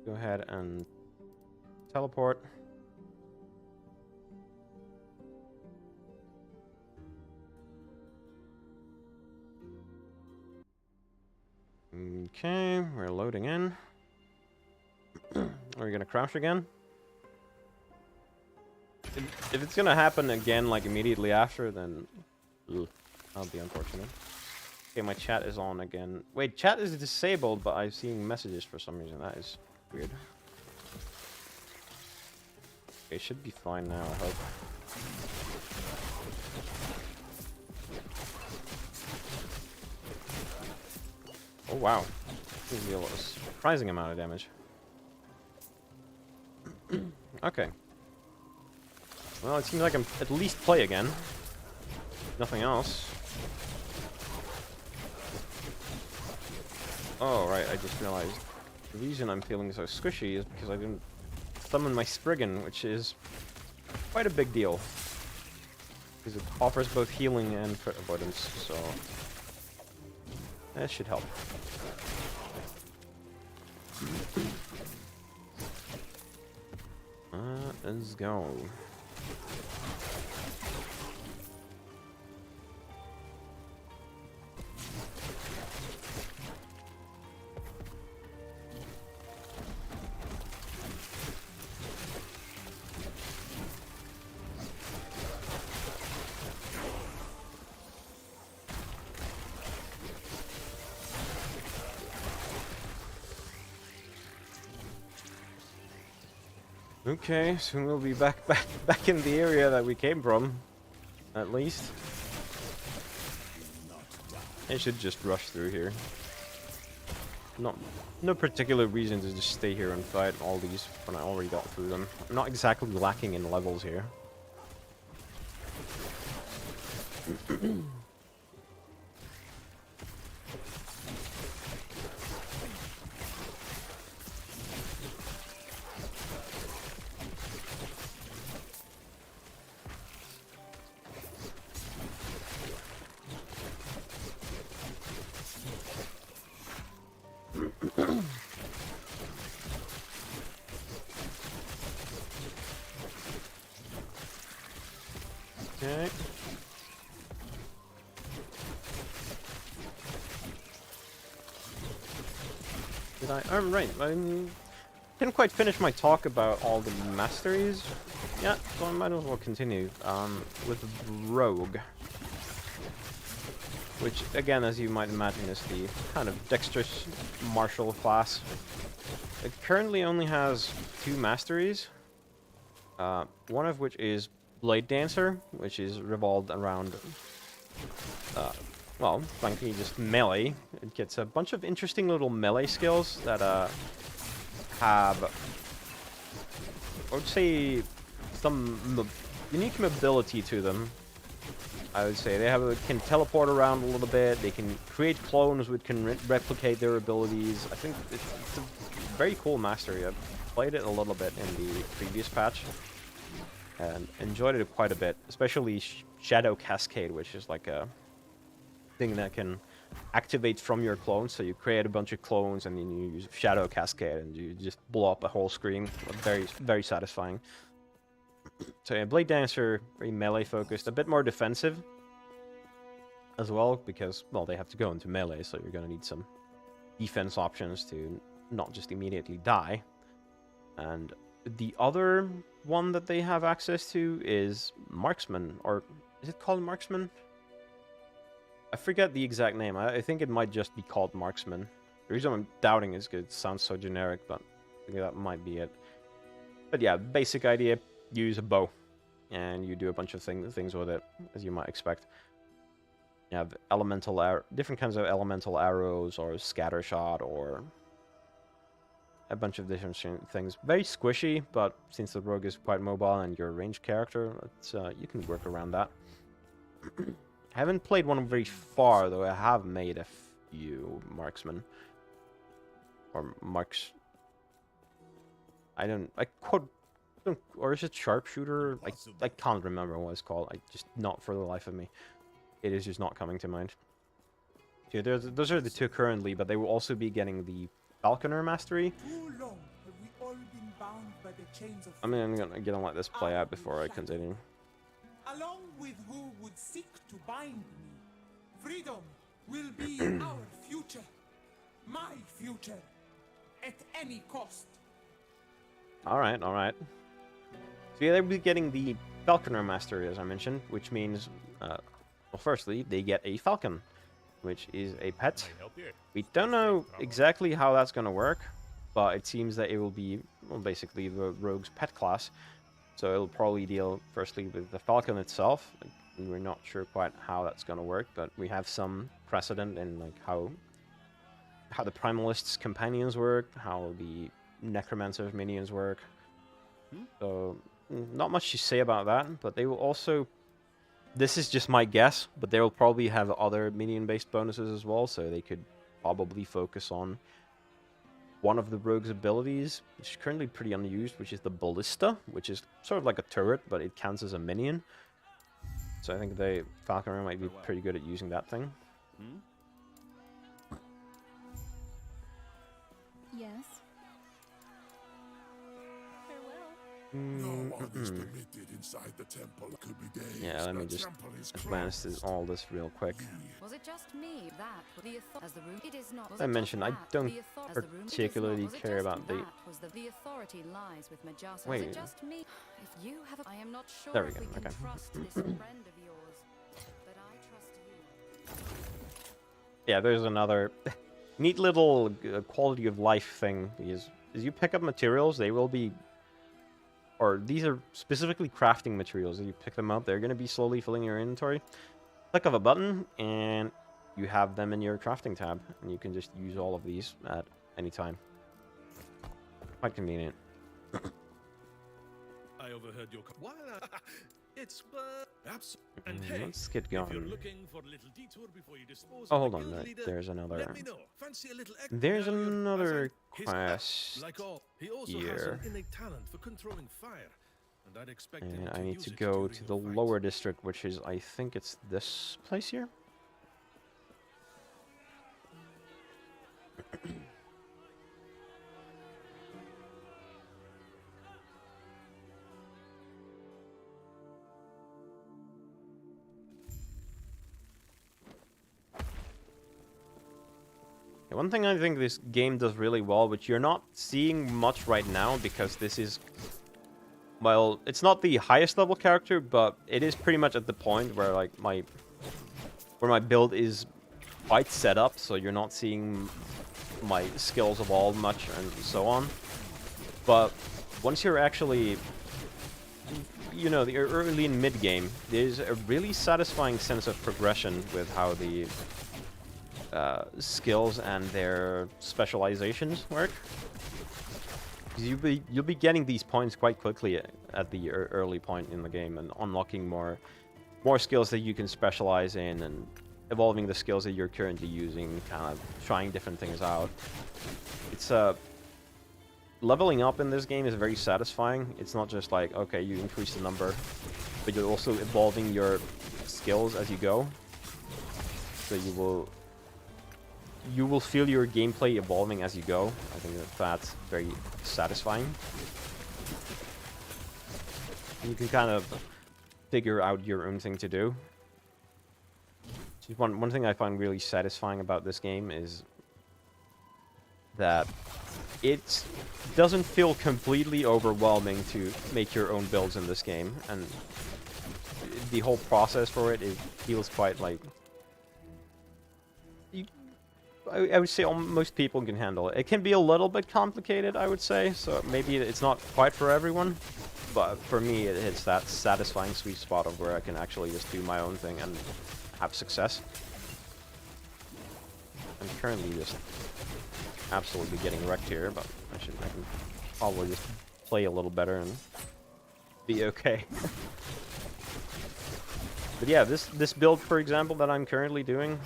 Go ahead and teleport. Okay, we're loading in. Are we gonna crash again? If it's gonna happen again, like immediately after, then that'll be unfortunate. Okay, my chat is on again. Wait, chat is disabled, but I'm seeing messages for some reason. That is weird. Okay, should be fine now, I hope. Oh wow, this is a surprising amount of damage. Okay. Well, it seems like I'm at least play again. Nothing else. Oh, right, I just realized the reason I'm feeling so squishy is because I didn't summon my Spriggan, which is quite a big deal. Because it offers both healing and crit avoidance, so that should help. Let's go. Okay, soon we'll be back in the area that we came from, at least. I should just rush through here. No particular reason to just stay here and fight all these when I already got through them. I'm not exactly lacking in levels here. Okay. Did I? I'm right. I didn't quite finish my talk about all the masteries yet, so I might as well continue with Rogue, which, again, as you might imagine, is the kind of dexterous martial class. It currently only has 2 masteries, one of which is Blade Dancer, which is revolved around, well, frankly, just melee. It gets a bunch of interesting little melee skills that have, I would say, some unique mobility to them. I would say they can teleport around a little bit. They can create clones which can replicate their abilities. I think it's a very cool mastery. I've played it a little bit in the previous patch and enjoyed it quite a bit, especially Shadow Cascade, which is like a thing that can activate from your clones. So you create a bunch of clones and then you use Shadow Cascade and you just blow up a whole screen. Very, very satisfying. So yeah, Blade Dancer, very melee focused, a bit more defensive as well, because, well, they have to go into melee, so you're gonna need some defense options to not just immediately die. And the other one that they have access to is Marksman, or is it called Marksman? I forget the exact name. I think it might just be called Marksman. The reason I'm doubting is because it sounds so generic, but I think that might be it. But yeah, basic idea, use a bow, and you do a bunch of things with it, as you might expect. You have different kinds of elemental arrows, or scatter shot, or a bunch of different things. Very squishy, but since the rogue is quite mobile and you're a ranged character, you can work around that. I haven't played one very far, though I have made a few marksmen. Or marks... or is it sharpshooter? I can't remember what it's called. Not for the life of me. It is just not coming to mind. Yeah, those are the 2 currently, but they will also be getting the Falconer Mastery. I mean, I'm gonna let this play out before I continue. Along with who would seek to bind me, freedom will be our future, my future, at any cost. Alright, alright. So yeah, they'll be getting the Falconer Mastery, as I mentioned, which means, well, firstly, they get a falcon, which is a pet. We don't know exactly how that's going to work, but it seems that it will be, well, basically the rogue's pet class. So it'll probably deal firstly with the falcon itself. We're not sure quite how that's going to work, but we have some precedent in like how the Primalist's companions work, how the Necromancer's minions work. So not much to say about that, but they will also... This is just my guess, but they will probably have other minion-based bonuses as well, so they could probably focus on one of the rogue's abilities, which is currently pretty unused, which is the Ballista, which is sort of like a turret, but it counts as a minion. So I think the Falconer might be pretty good at using that thing. Yes. No one is permitted inside the temple. Could be days. Yeah, let me just advance all this real quick. Was it just me that the as the room? It is not. I mentioned I don't particularly care about the. The authority lies with Majasa. Wait. Was it just me? If you have, I am not sure There we if go, we can okay. trust this friend of yours, but I trust you. Yeah, there's another neat little quality of life thing. Because as you pick up materials, they will be or these are specifically crafting materials. As you pick them up, they're going to be slowly filling your inventory. Click of a button, and you have them in your crafting tab, and you can just use all of these at any time. Quite convenient. I overheard your. It's and Let's get if you're going. looking for a little detour before you dispose Oh, of hold the on. guild leader, There's another. let me know. Fancy a little There's now you're another his quest like all, he also has here. an innate talent for controlling fire, and I'd expect him And to I need use to it go during to a the fight. lower district, which is, I think it's this place here. One thing I think this game does really well, which you're not seeing much right now because this is, well, it's not the highest level character, but it is pretty much at the point where like my build is quite set up, so you're not seeing my skills evolve much and so on. But once you're actually, you know, the early and mid game, there's a really satisfying sense of progression with how the skills and their specializations work. You'll be getting these points quite quickly at the early point in the game and unlocking more skills that you can specialize in and evolving the skills that you're currently using, kind of trying different things out. It's leveling up in this game is very satisfying. It's not just like, okay, you increase the number, but you're also evolving your skills as you go. So you will feel your gameplay evolving as you go. I think that's very satisfying. You can kind of figure out your own thing to do. One thing I find really satisfying about this game is that it doesn't feel completely overwhelming to make your own builds in this game, and the whole process for it feels quite like I would say most people can handle it. It can be a little bit complicated, I would say, so maybe it's not quite for everyone, but for me it hits that satisfying sweet spot of where I can actually just do my own thing and have success. I'm currently just absolutely getting wrecked here, but I can probably just play a little better and be okay. But yeah, this build, for example, that I'm currently doing,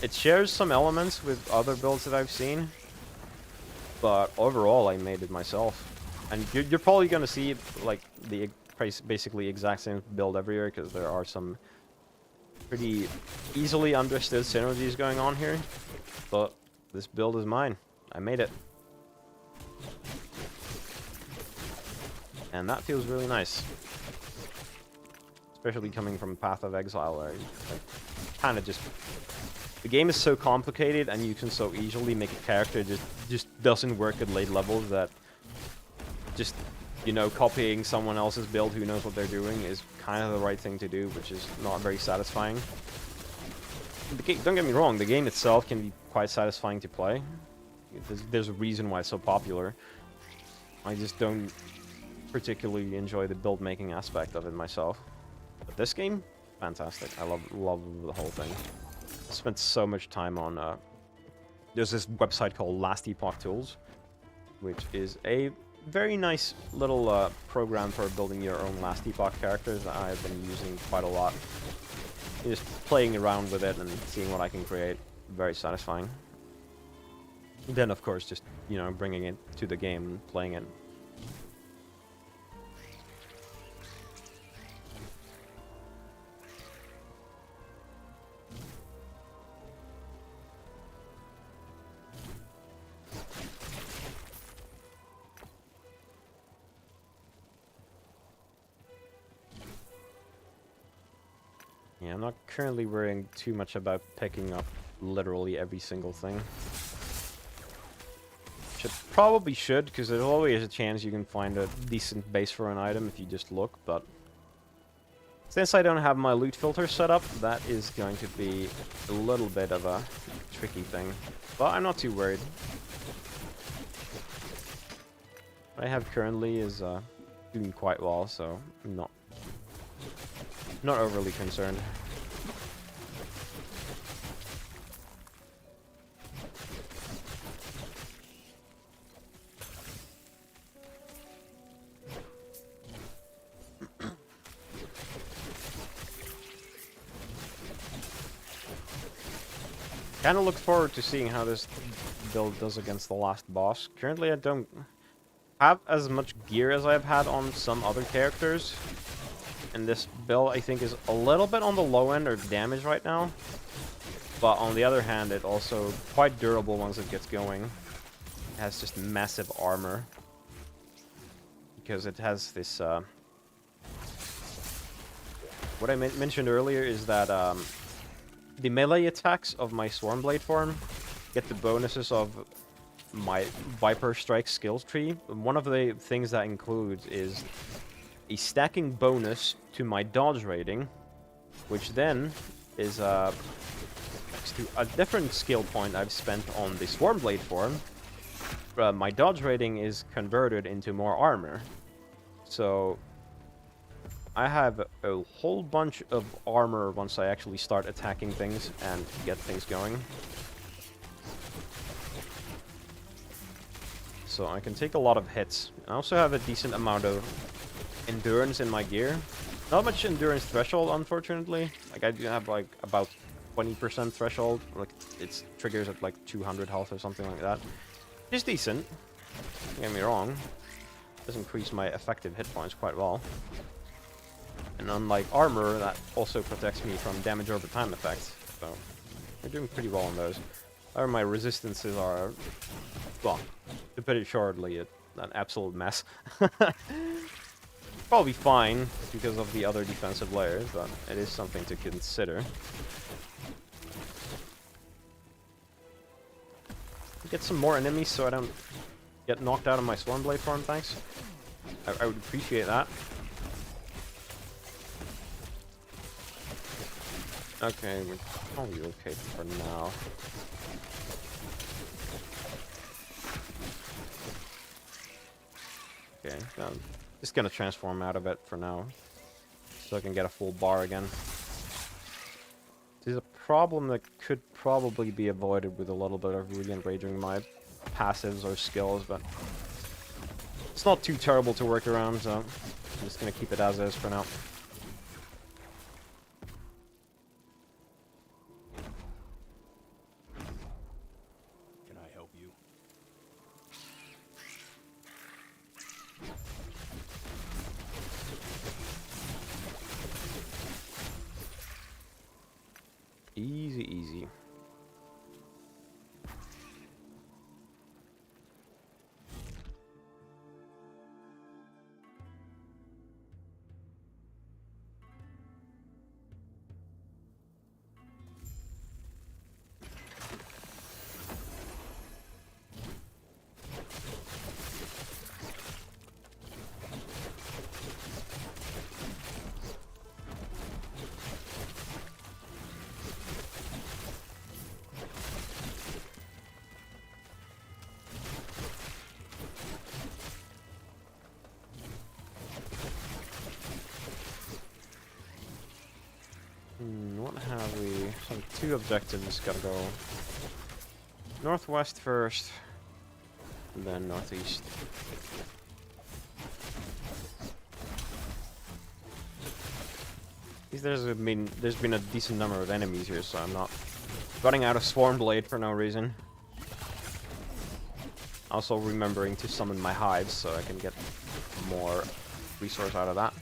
it shares some elements with other builds that I've seen, but overall I made it myself. And you're probably going to see like the basically exact same build everywhere, because there are some pretty easily understood synergies going on here. But this build is mine. I made it. And that feels really nice. Especially coming from Path of Exile, where like, kind of just... The game is so complicated, and you can so easily make a character just doesn't work at late levels, that just, you know, copying someone else's build who knows what they're doing is kind of the right thing to do, which is not very satisfying. Don't get me wrong, the game itself can be quite satisfying to play. There's a reason why it's so popular. I just don't particularly enjoy the build making aspect of it myself. But this game, fantastic. I love the whole thing. I spent so much time on there's this website called Last Epoch Tools, which is a very nice little program for building your own Last Epoch characters that I've been using quite a lot. Just playing around with it and seeing what I can create. Very satisfying. Then of course just, you know, bringing it to the game and playing it. Yeah, I'm not currently worrying too much about picking up literally every single thing. Probably should, because there's always a chance you can find a decent base for an item if you just look, but... Since I don't have my loot filter set up, that is going to be a little bit of a tricky thing. But I'm not too worried. What I have currently is doing quite well, so I'm not overly concerned. Kind of look forward to seeing how this build does against the last boss. Currently, I don't have as much gear as I've had on some other characters. And this build, I think, is a little bit on the low end of damage right now. But on the other hand, it's also quite durable once it gets going. It has just massive armor. Because it has this... What I mentioned earlier is that... the melee attacks of my Swarmblade form get the bonuses of my Viper Strike skills tree. One of the things that includes is a stacking bonus to my dodge rating, which then is next to a different skill point I've spent on the Swarmblade form. My dodge rating is converted into more armor. So I have a whole bunch of armor once I actually start attacking things and get things going. So I can take a lot of hits. I also have a decent amount of endurance in my gear. Not much endurance threshold, unfortunately. Like, I do have, like, about 20% threshold. Like, it triggers at, like, 200 health or something like that. It's decent. Don't get me wrong. It does increase my effective hit points quite well. And unlike armor, that also protects me from damage over time effects. So, we're doing pretty well on those. However, my resistances are, well, to put it shortly, an absolute mess. Probably fine because of the other defensive layers, but it is something to consider. Get some more enemies so I don't get knocked out of my Swarmblade form, thanks. I would appreciate that. Okay, we're probably okay for now. Okay, I'm just gonna transform out of it for now, so I can get a full bar again. There's a problem that could probably be avoided with a little bit of re-enraging my passives or skills, but it's not too terrible to work around, so I'm just gonna keep it as is for now. Easy, easy. What have we? Some 2 objectives gotta go. Northwest first, and then northeast. There's been a decent number of enemies here, so I'm not running out of Swarmblade for no reason. Also remembering to summon my hives so I can get more resource out of that.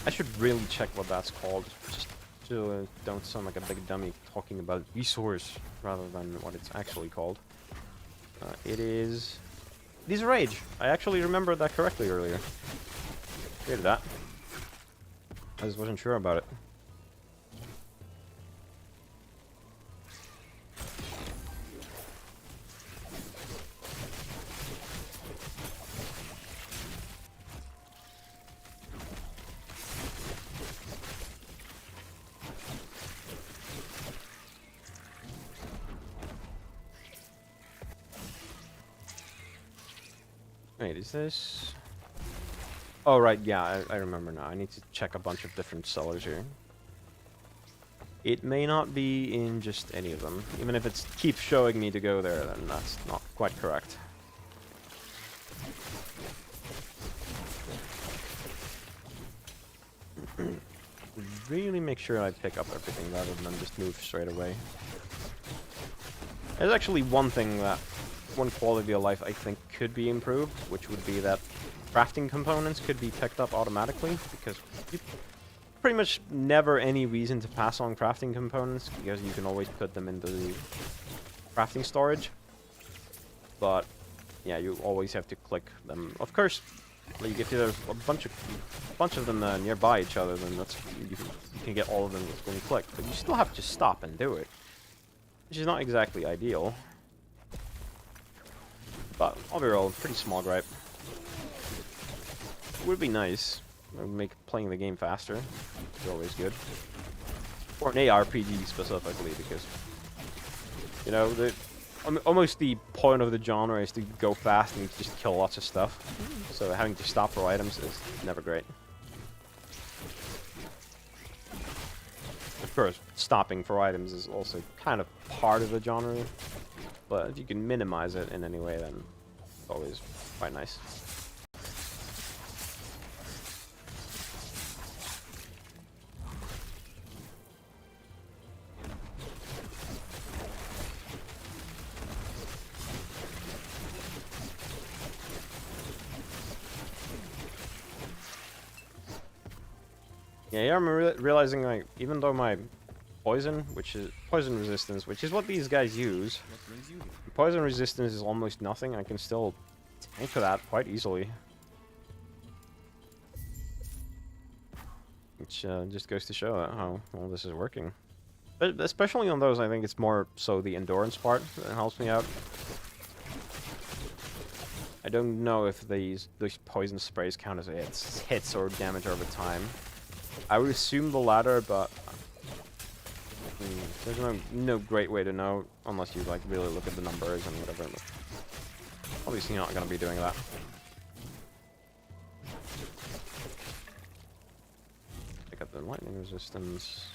I should really check what that's called, just to don't sound like a big dummy talking about resource rather than what it's actually called. It is Rage. I actually remembered that correctly earlier. Created that. I just wasn't sure about it. Wait, is this... Oh, right, yeah, I remember now. I need to check a bunch of different sellers here. It may not be in just any of them. Even if it keeps showing me to go there, then that's not quite correct. Really make sure I pick up everything rather than just move straight away. There's actually one thing that, one quality of life I think could be improved, which would be that crafting components could be picked up automatically, because you pretty much never any reason to pass on crafting components, because you can always put them into the crafting storage. But yeah, you always have to click them. Of course, like if there's a bunch of them nearby each other, then that's you can get all of them with one click. But you still have to just stop and do it, which is not exactly ideal. But overall, pretty small gripe. Would be nice. It would make playing the game faster. It's always good. Or an aRPG specifically, because you know almost the point of the genre is to go fast and just kill lots of stuff. So having to stop for items is never great. Of course, stopping for items is also kind of part of the genre, but if you can minimize it in any way, then it's always quite nice. Yeah, I'm realizing, like, even though my poison resistance, which is what these guys use, poison resistance is almost nothing, I can still tank that quite easily. Which just goes to show how well this is working. But especially on those, I think it's more so the endurance part that helps me out. I don't know if these poison sprays count as hits or damage over time. I would assume the latter, but there's no great way to know unless you like really look at the numbers and whatever. But obviously, you're not going to be doing that. Pick up the lightning resistance.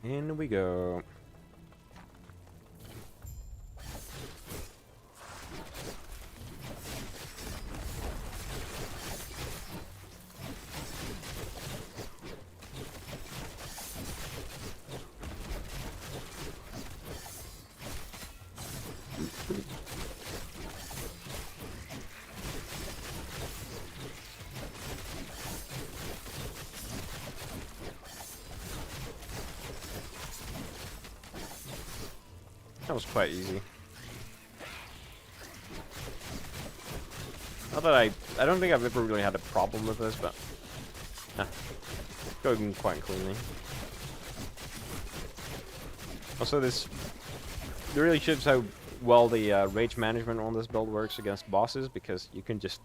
In we go. That was quite easy. Not that I don't think I've ever really had a problem with this, but going quite cleanly. Also, this really shows how well the rage management on this build works against bosses, because you can just,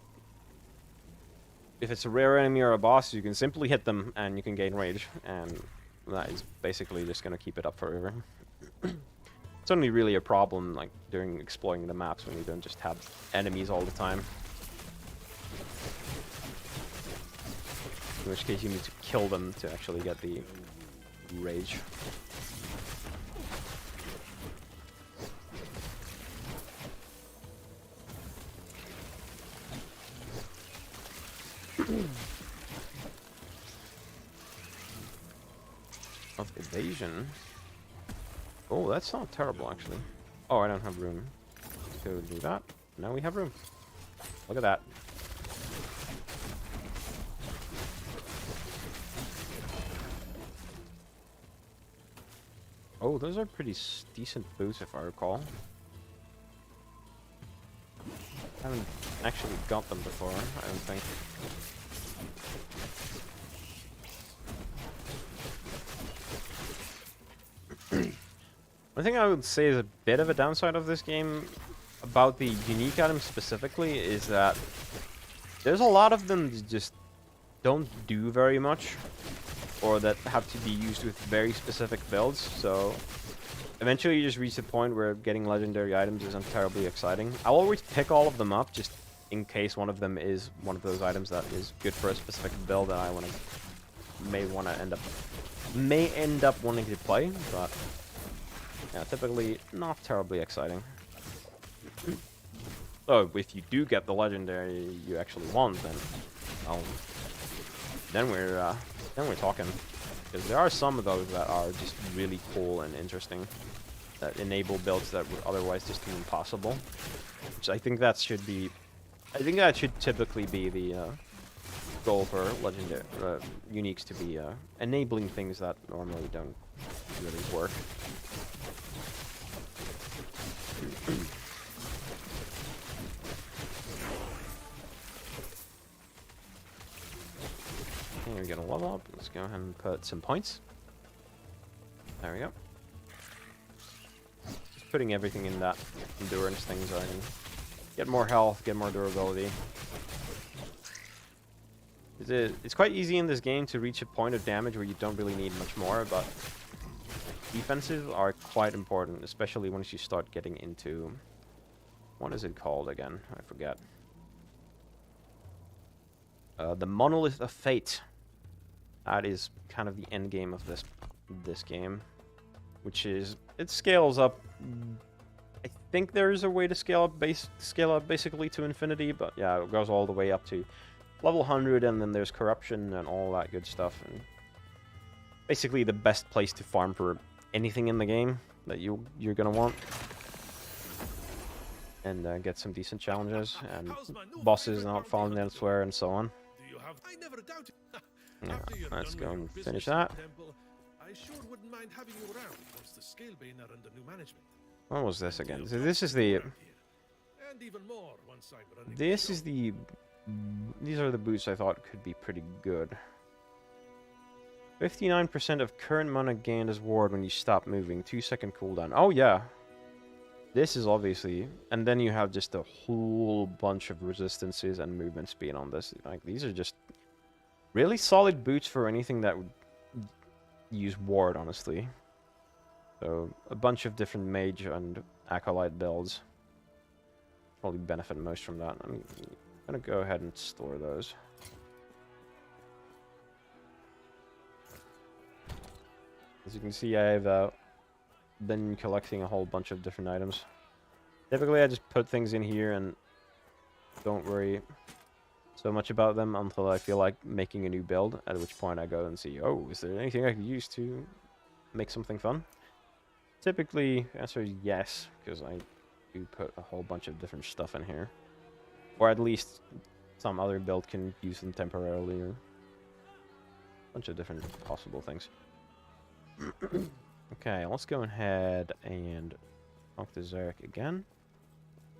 if it's a rare enemy or a boss, you can simply hit them and you can gain rage, and that is basically just going to keep it up forever. It's only really a problem like during exploring the maps when you don't just have enemies all the time. In which case you need to kill them to actually get the rage. Of evasion. Oh, that's not terrible, actually. Oh, I don't have room. Let's go do that. Now we have room. Look at that. Oh, those are pretty decent boots, if I recall. I haven't actually got them before, I don't think. One thing I would say is a bit of a downside of this game about the unique items specifically is that there's a lot of them that just don't do very much, or that have to be used with very specific builds, so eventually you just reach a point where getting legendary items isn't terribly exciting. I'll always pick all of them up, just in case one of them is one of those items that is good for a specific build that I may end up wanting to play, but yeah, typically not terribly exciting. So if you do get the legendary you actually want, then then we're talking, because there are some of those that are just really cool and interesting that enable builds that would otherwise just be impossible. Which I think that should typically be the goal for legendary uniques, to be enabling things that normally don't really work. We're gonna level up. Let's go ahead and put some points. There we go. Just putting everything in that endurance thing so I can get more health, get more durability. It's quite easy in this game to reach a point of damage where you don't really need much more, but defenses are quite important, especially once you start getting into... What is it called again? I forget. The Monolith of Fate. That is kind of the end game of this game, which is, it scales up. I think there's a way to scale up basically to infinity, but yeah, it goes all the way up to level 100, and then there's corruption and all that good stuff, and basically the best place to farm for anything in the game that you're gonna want, and get some decent challenges and bosses not falling elsewhere and so on. I never doubted. Yeah, let's go and finish that. I sure wouldn't mind having you around once the Scalebane are under new management. What was this again? So this is the... And even more once I'm running. This is the... These are the boots I thought could be pretty good. 59% of current mana gained as ward when you stop moving. 2-second cooldown. Oh yeah. This is obviously... And then you have just a whole bunch of resistances and movement speed on this. Like, these are just really solid boots for anything that would use ward, honestly. So, a bunch of different mage and acolyte builds probably benefit most from that. I'm gonna go ahead and store those. As you can see, I've been collecting a whole bunch of different items. Typically, I just put things in here and don't worry so much about them until I feel like making a new build, at which point I go and see, oh, is there anything I could use to make something fun? Typically, the answer is yes, because I do put a whole bunch of different stuff in here. Or at least some other build can use them temporarily, or a bunch of different possible things. Okay, let's go ahead and talk to Zarek again.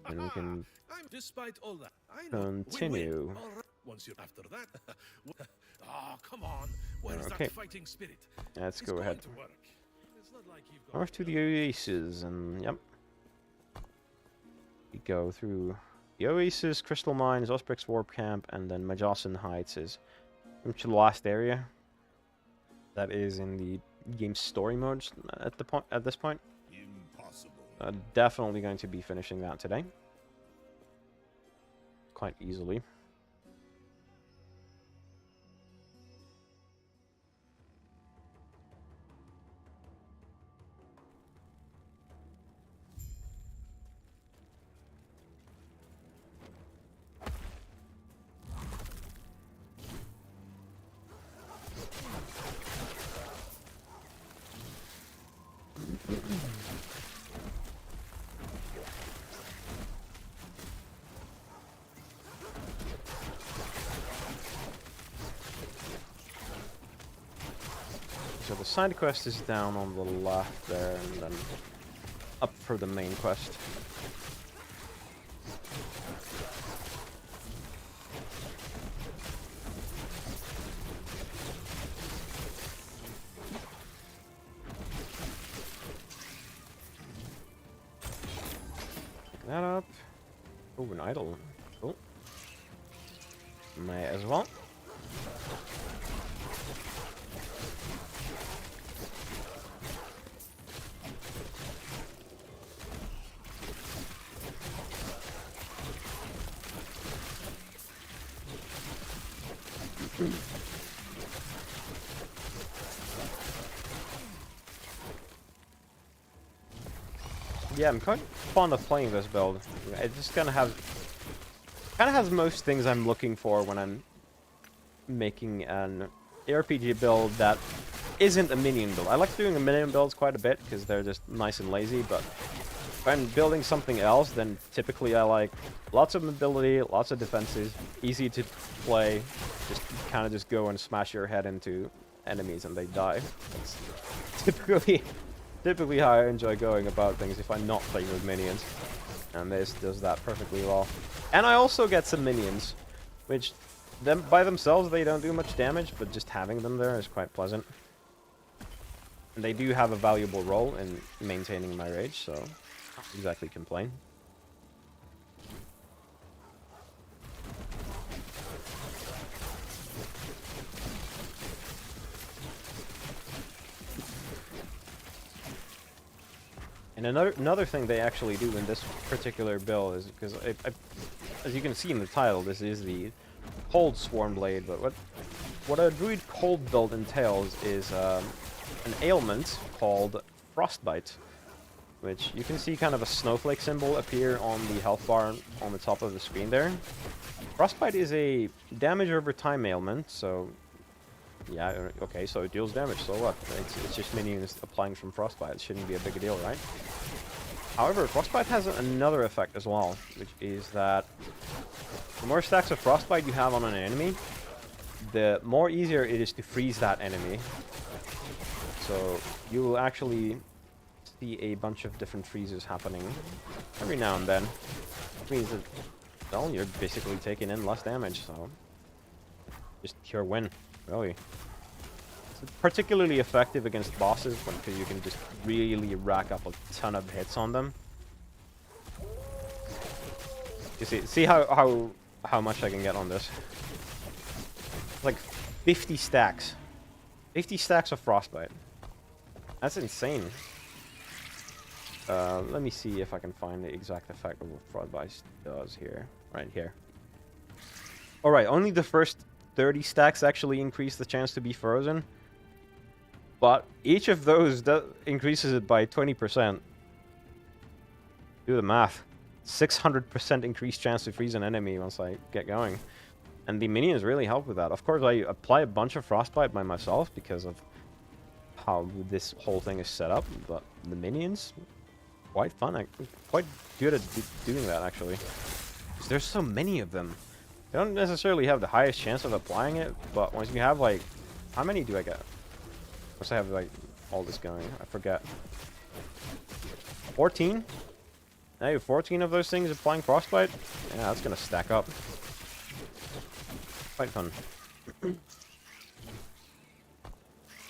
And we can despite all that, continue. Once you're after that. Oh, come on. Where's that fighting spirit? Let's go ahead. It's not like you've got North to the Oasis, and yep. We go through the Oasis, Crystal Mines, Osprey's Warp Camp, and then Majossen Heights is the last area. That is in the game's story modes at this point. impossible. Definitely going to be finishing that today. Quite easily. So the side quest is down on the left there, and then up for the main quest. Pick that up. Oh, an idol. Cool. May as well. Yeah, I'm quite fond of playing this build. It just kind of has most things I'm looking for when I'm making an aRPG build that isn't a minion build. I like doing the minion builds quite a bit because they're just nice and lazy, but if I'm building something else, then typically I like lots of mobility, lots of defenses, easy to play, just kind of just go and smash your head into enemies and they die. That's typically how I enjoy going about things if I'm not playing with minions. And this does that perfectly well. And I also get some minions, which by themselves they don't do much damage, but just having them there is quite pleasant. And they do have a valuable role in maintaining my rage, so I can't exactly complain. And another thing they actually do in this particular build is, because as you can see in the title, this is the cold Swarmblade, but what a Druid cold build entails is an ailment called Frostbite, which you can see kind of a snowflake symbol appear on the health bar on the top of the screen there. Frostbite is a damage over time ailment, so yeah, okay, so it deals damage, so what? It's just minions applying from Frostbite. It shouldn't be a big deal, right? However, Frostbite has another effect as well, which is that the more stacks of Frostbite you have on an enemy, the more easier it is to freeze that enemy. So you will actually see a bunch of different freezes happening every now and then. Which means that, well, you're basically taking in less damage, so just pure win, really. It's particularly effective against bosses because you can just really rack up a ton of hits on them. You see how much I can get on this? Like 50 stacks. 50 stacks of Frostbite. That's insane. Let me see if I can find the exact effect of what Frostbite does here. Right here. Alright, only the first 30 stacks actually increase the chance to be frozen. But each of those increases it by 20%. Do the math. 600% increased chance to freeze an enemy once I get going. And the minions really help with that. Of course, I apply a bunch of Frostbite by myself because of how this whole thing is set up. But the minions, quite fun. Quite good at doing that, actually. Because there's so many of them. You don't necessarily have the highest chance of applying it, but once you have, like... How many do I get? Once I have, like, all this going, I forget. 14? Now you have 14 of those things applying Frostbite? Yeah, that's gonna stack up. Quite fun.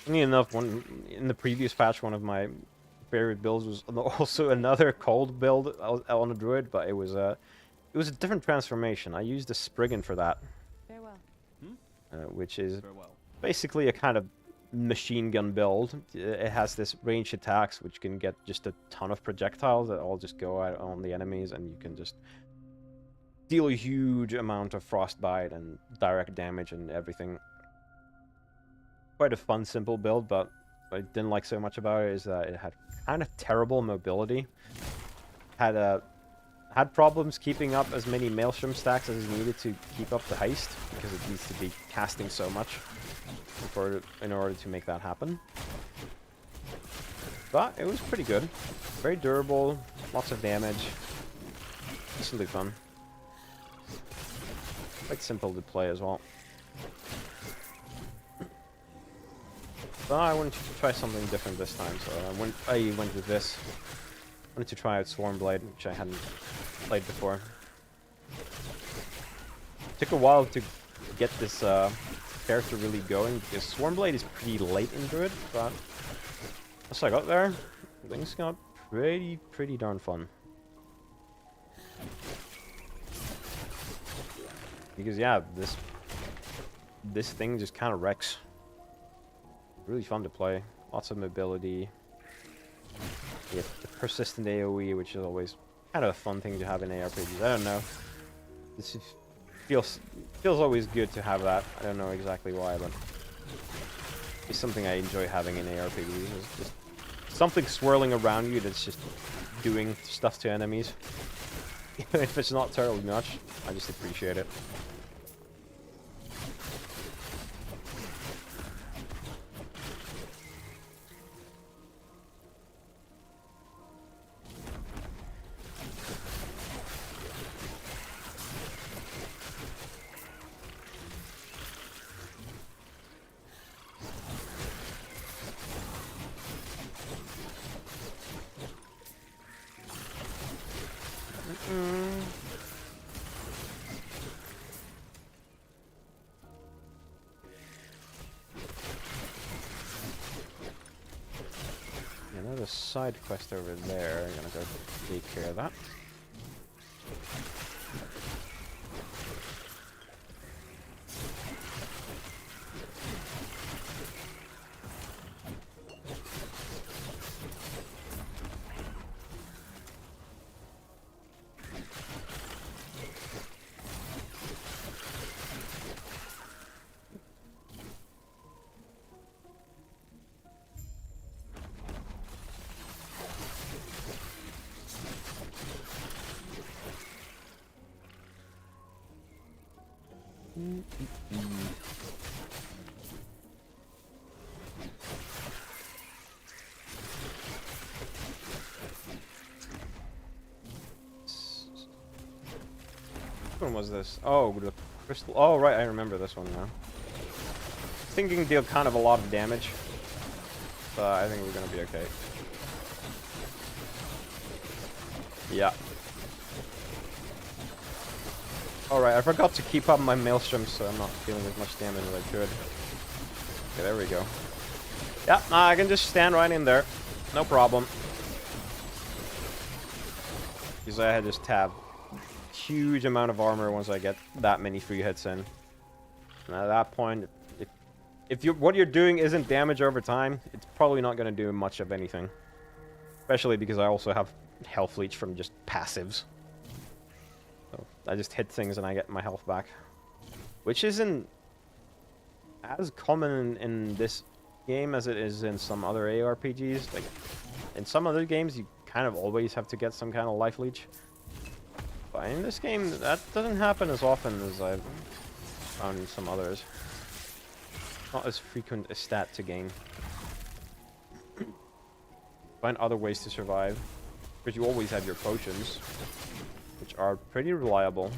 Funny enough, in the previous patch, one of my favorite builds was also another cold build on a Druid, but it was a different transformation. I used a Spriggan for that. Farewell. Which is basically a kind of machine gun build. It has this ranged attacks which can get just a ton of projectiles that all just go out on the enemies, and you can just deal a huge amount of frostbite and direct damage and everything. Quite a fun, simple build, but what I didn't like so much about it is that it had kind of terrible mobility. Had problems keeping up as many Maelstrom stacks as is needed to keep up the heist, because it needs to be casting so much in order to make that happen. But it was pretty good. Very durable, lots of damage. Decently fun. Quite simple to play as well. But I wanted to try something different this time, so I went with this. I wanted to try out Swarmblade, which I hadn't played before. Took a while to get this character really going, because Swarmblade is pretty late in Druid, but once I got there, things got pretty darn fun. Because yeah, this thing just kind of wrecks. Really fun to play. Lots of mobility. You have the persistent AoE, which is always kind of a fun thing to have in aRPGs. I don't know. feels always good to have that. I don't know exactly why, but it's something I enjoy having in aRPGs. It's just something swirling around you that's just doing stuff to enemies. Even if it's not terribly much, I just appreciate it. Another side quest over there. I'm gonna go take care of that. Which one was this? Oh, the crystal. Oh, right, I remember this one now. I think you can deal kind of a lot of damage, but I think we're gonna be okay. Yeah. Alright, I forgot to keep up my maelstrom, so I'm not dealing as much damage as I could. Okay, there we go. Yeah, I can just stand right in there. No problem. Because I just have huge amount of armor once I get that many free hits in. And at that point, if what you're doing isn't damage over time, it's probably not going to do much of anything. Especially because I also have health leech from just passives. So I just hit things and I get my health back. Which isn't as common in this game as it is in some other aRPGs. Like, in some other games, you kind of always have to get some kind of life leech. But in this game, that doesn't happen as often as I've found in some others. Not as frequent a stat to gain. Find other ways to survive. Because you always have your potions, which are pretty reliable.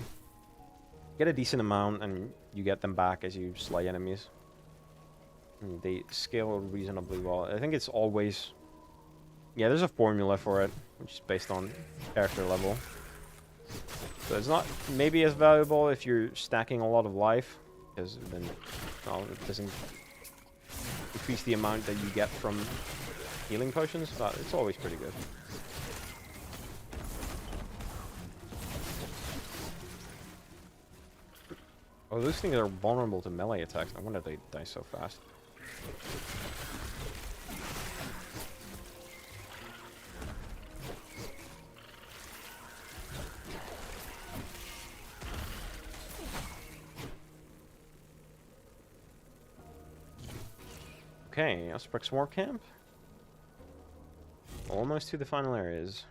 Get a decent amount and you get them back as you slay enemies. And they scale reasonably well. I think it's always... Yeah, there's a formula for it, which is based on character level. So it's not maybe as valuable if you're stacking a lot of life, because then it doesn't increase the amount that you get from healing potions, but it's always pretty good. Oh, those things are vulnerable to melee attacks. No wonder they die so fast. Okay, Aztraliss War Camp. Almost to the final areas.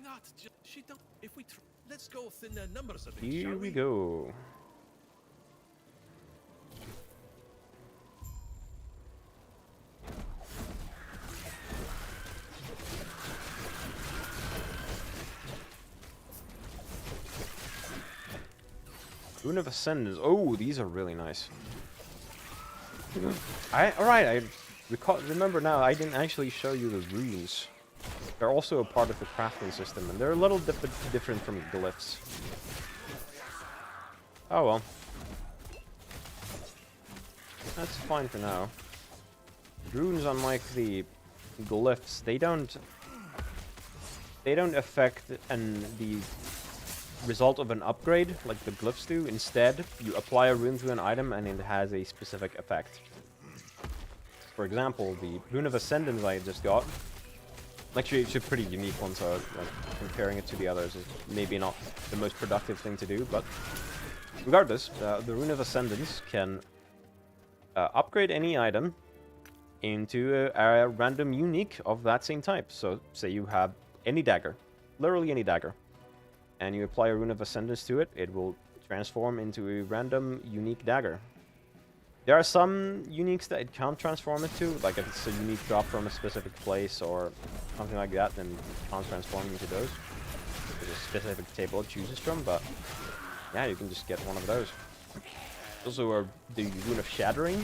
Not just she don't. If we let's go thin their numbers a bit. Here we go. Rune of Ascendance. Oh, these are really nice. Alright, I remember now, I didn't actually show you the runes. They're also a part of the crafting system, and they're a little different from glyphs. Oh well. That's fine for now. Runes, unlike the glyphs, they don't affect the result of an upgrade, like the glyphs do. Instead, you apply a rune to an item and it has a specific effect. For example, the Rune of Ascendance I just got. Actually, it's a pretty unique one, so like, comparing it to the others is maybe not the most productive thing to do, but regardless, the Rune of Ascendance can upgrade any item into a random unique of that same type. So, say you have any dagger, literally any dagger, and you apply a Rune of Ascendance to it, it will transform into a random unique dagger. There are some uniques that it can't transform it to, like if it's a unique drop from a specific place or something like that, then it can't transform into those. There's a specific table it chooses from, but yeah, you can just get one of those. Also, the Rune of Shattering,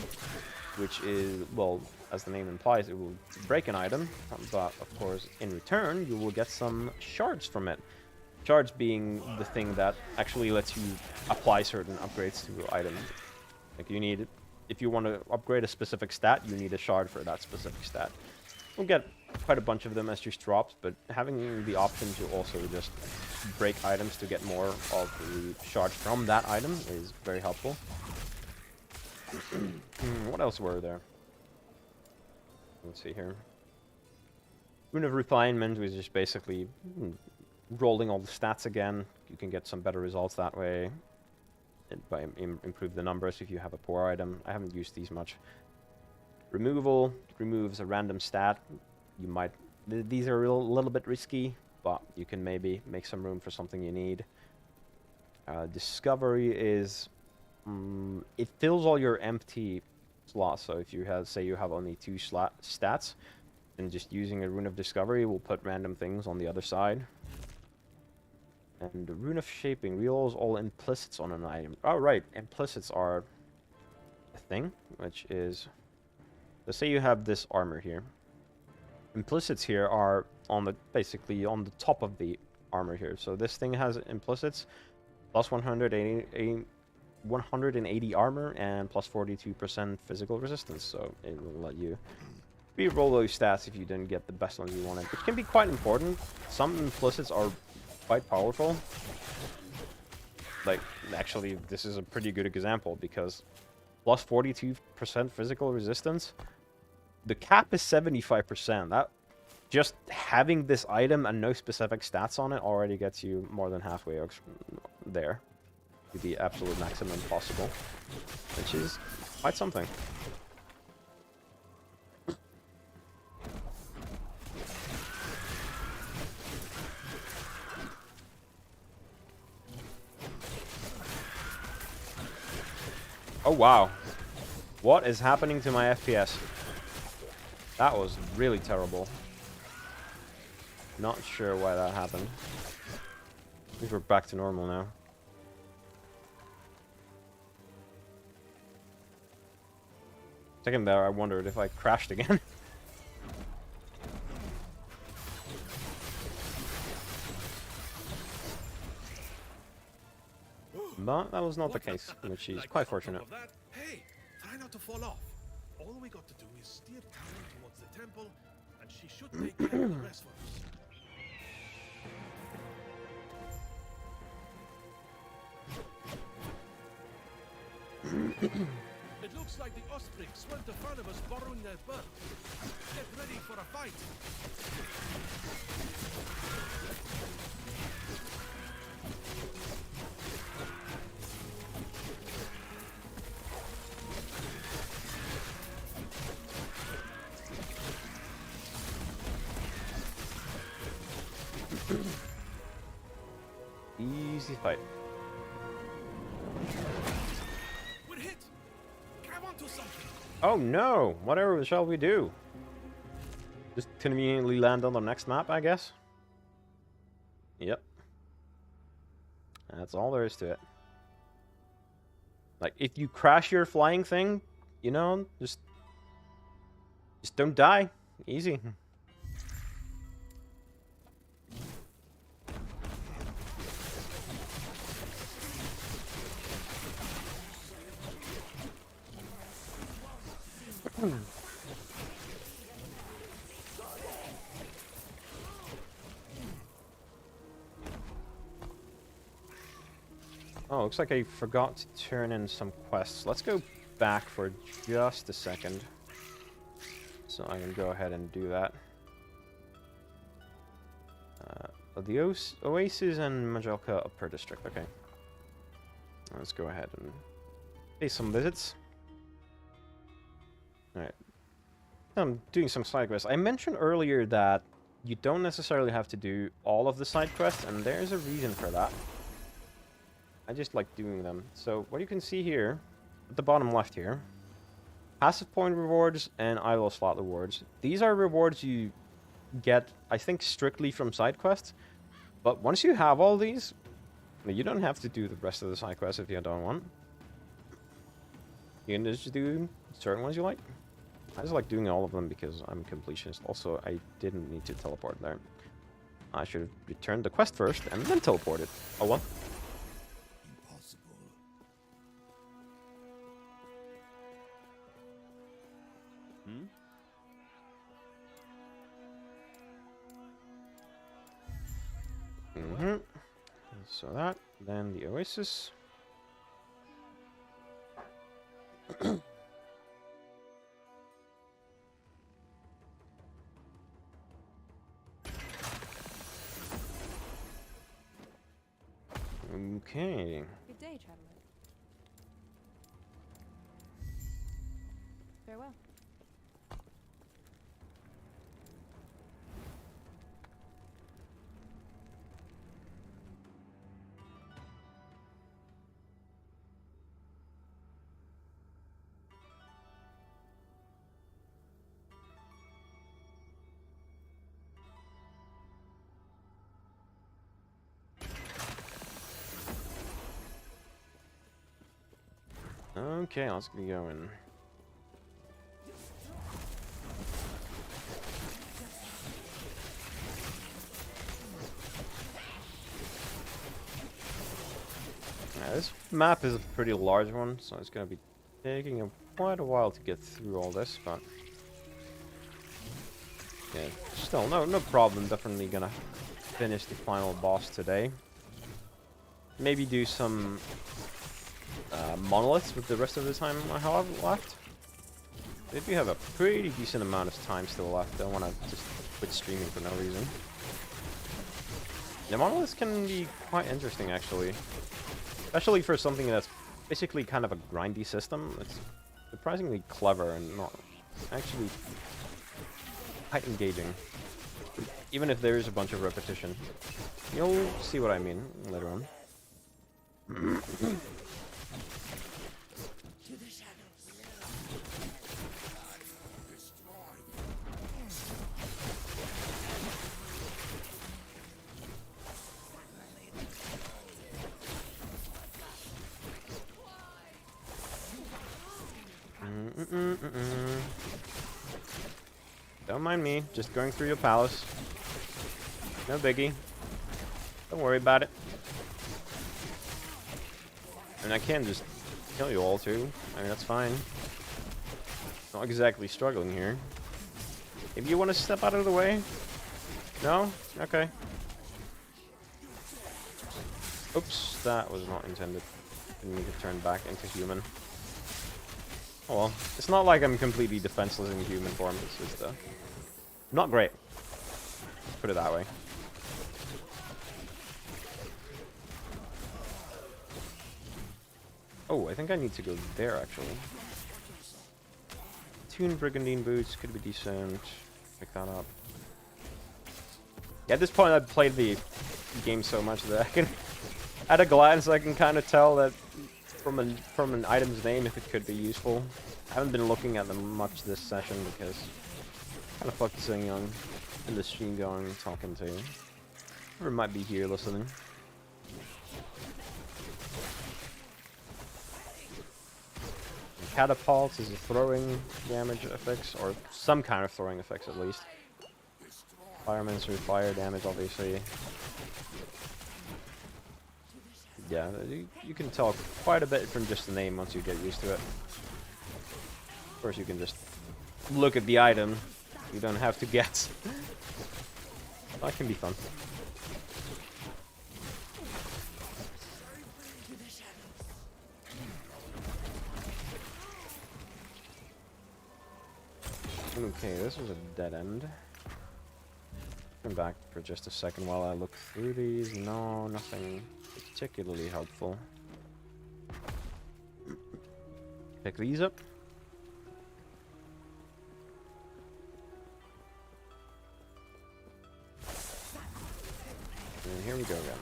which is, well, as the name implies, it will break an item, but of course, in return, you will get some shards from it. Shards being the thing that actually lets you apply certain upgrades to items. Like you need, if you want to upgrade a specific stat, you need a shard for that specific stat. You'll get quite a bunch of them as just drops, but having the option to also just break items to get more of the shards from that item is very helpful. What else were there? Let's see here. Rune of Refinement was just basically rolling all the stats again. You can get some better results that way. By improve the numbers if you have a poor item. I haven't used these much. Removal removes a random stat. You might... These are a little bit risky, but you can maybe make some room for something you need. Discovery is... it fills all your empty slots. So if you have, say you have only 2 stats, then just using a Rune of Discovery will put random things on the other side. And the Rune of Shaping rerolls all implicits on an item. Oh, right. Implicits are a thing, which is... Let's say you have this armor here. Implicits here are on the basically on the top of the armor here. So this thing has implicits, plus 180 armor and plus 42% physical resistance. So it will let you reroll those stats if you didn't get the best ones you wanted, which can be quite important. Some implicits are quite powerful. Like, actually, this is a pretty good example because plus 42% physical resistance, the cap is 75%. That just having this item and no specific stats on it already gets you more than halfway there to the absolute maximum possible, which is quite something. Oh wow, what is happening to my FPS? That was really terrible. Not sure why that happened. I think we're back to normal now. Second there, I wondered if I crashed again. But that was not the case, which is quite fortunate. Hey, try not to fall off. All we got to do is steer Karen towards the temple, and she should take care of the rest for us. It looks like the Ospreys went to front of us borrowing their bird. Get ready for a fight. Easy fight. We're hit. Grab onto something. Oh no! Whatever shall we do? Just conveniently land on the next map, I guess? Yep. That's all there is to it. Like, if you crash your flying thing, you know, just don't die. Easy. Oh, looks like I forgot to turn in some quests. Let's go back for just a second. So I can go ahead and do that. The Oasis and Majalka Upper District, okay. Let's go ahead and pay some visits. Alright. I'm doing some side quests. I mentioned earlier that you don't necessarily have to do all of the side quests, and there's a reason for that. I just like doing them. So what you can see here, at the bottom left here, passive point rewards and idle slot rewards. These are rewards you get, I think, strictly from side quests. But once you have all these, you don't have to do the rest of the side quests if you don't want. You can just do certain ones you like. I just like doing all of them because I'm a completionist. Also, I didn't need to teleport there. I should have returned the quest first and then teleported. Oh well. Impossible. Mm-hmm. So that, then the Oasis. Okay. Good day, traveler. Farewell. Okay, let's get going. Yeah, this map is a pretty large one, so it's gonna be taking quite a while to get through all this, but yeah, still no problem. Definitely gonna finish the final boss today. Maybe do some monoliths with the rest of the time I have left. They do have a pretty decent amount of time still left. Don't want to just quit streaming for no reason. The monoliths can be quite interesting, actually. Especially for something that's basically kind of a grindy system. It's surprisingly clever and not actually quite engaging. Even if there is a bunch of repetition. You'll see what I mean later on. Don't mind me, just going through your palace. No biggie. Don't worry about it. And I can just kill you all too. I mean, that's fine. Not exactly struggling here. If you want to step out of the way? No? Okay. Oops, that was not intended. Didn't need to turn back into human. Oh well, it's not like I'm completely defenseless in human form, it's just, not great. Let's put it that way. Oh, I think I need to go there, actually. Tune Brigandine Boots could be decent. Pick that up. Yeah, at this point I've played the game so much that I can, at a glance, I can kind of tell that from an item's name if it could be useful. I haven't been looking at them much this session because I'm kind of focusing on in the stream going, talking to whoever might be here listening. Catapults is a throwing damage effects, or some kind of throwing effects at least. Fireman's through fire damage, obviously. Yeah, you can tell quite a bit from just the name once you get used to it. Of course, you can just look at the item. You don't have to guess. That can be fun. Okay, this was a dead end. Come back for just a second while I look through these. No, nothing particularly helpful. Pick these up. And here we go again.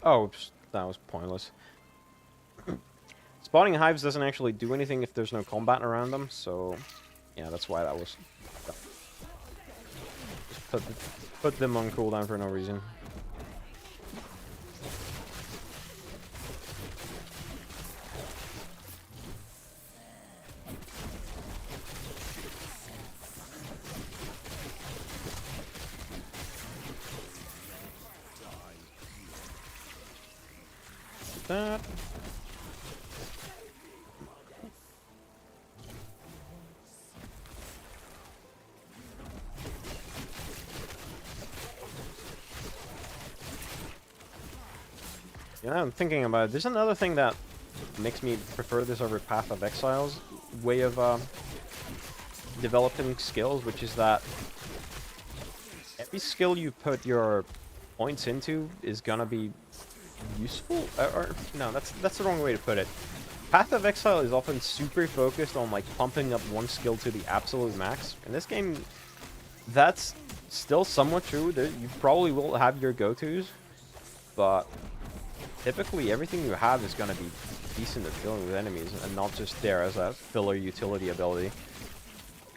Oh, that was pointless. Spawning hives doesn't actually do anything if there's no combat around them, so yeah, that's why that was... Just put them on cooldown for no reason. That. Yeah, I'm thinking about it. There's another thing that makes me prefer this over Path of Exile's way of developing skills, which is that every skill you put your points into is gonna be useful. Or no, that's the wrong way to put it. Path of Exile is often super focused on like pumping up one skill to the absolute max. In this game, that's still somewhat true. You probably will have your go-tos, but typically everything you have is going to be decent at dealing with enemies and not just there as a filler utility ability.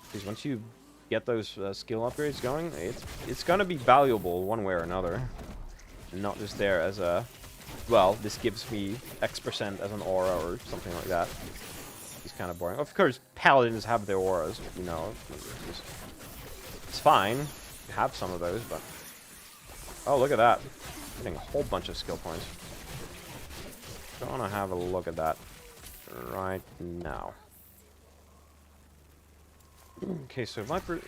Because once you get those skill upgrades going, it's going to be valuable one way or another, and not just there as a, well, this gives me X% as an aura or something like that. It's kind of boring. Of course, paladins have their auras, you know. It's fine to have some of those, but... Oh, look at that. Getting a whole bunch of skill points. Gonna have a look at that right now. Okay, so Viper...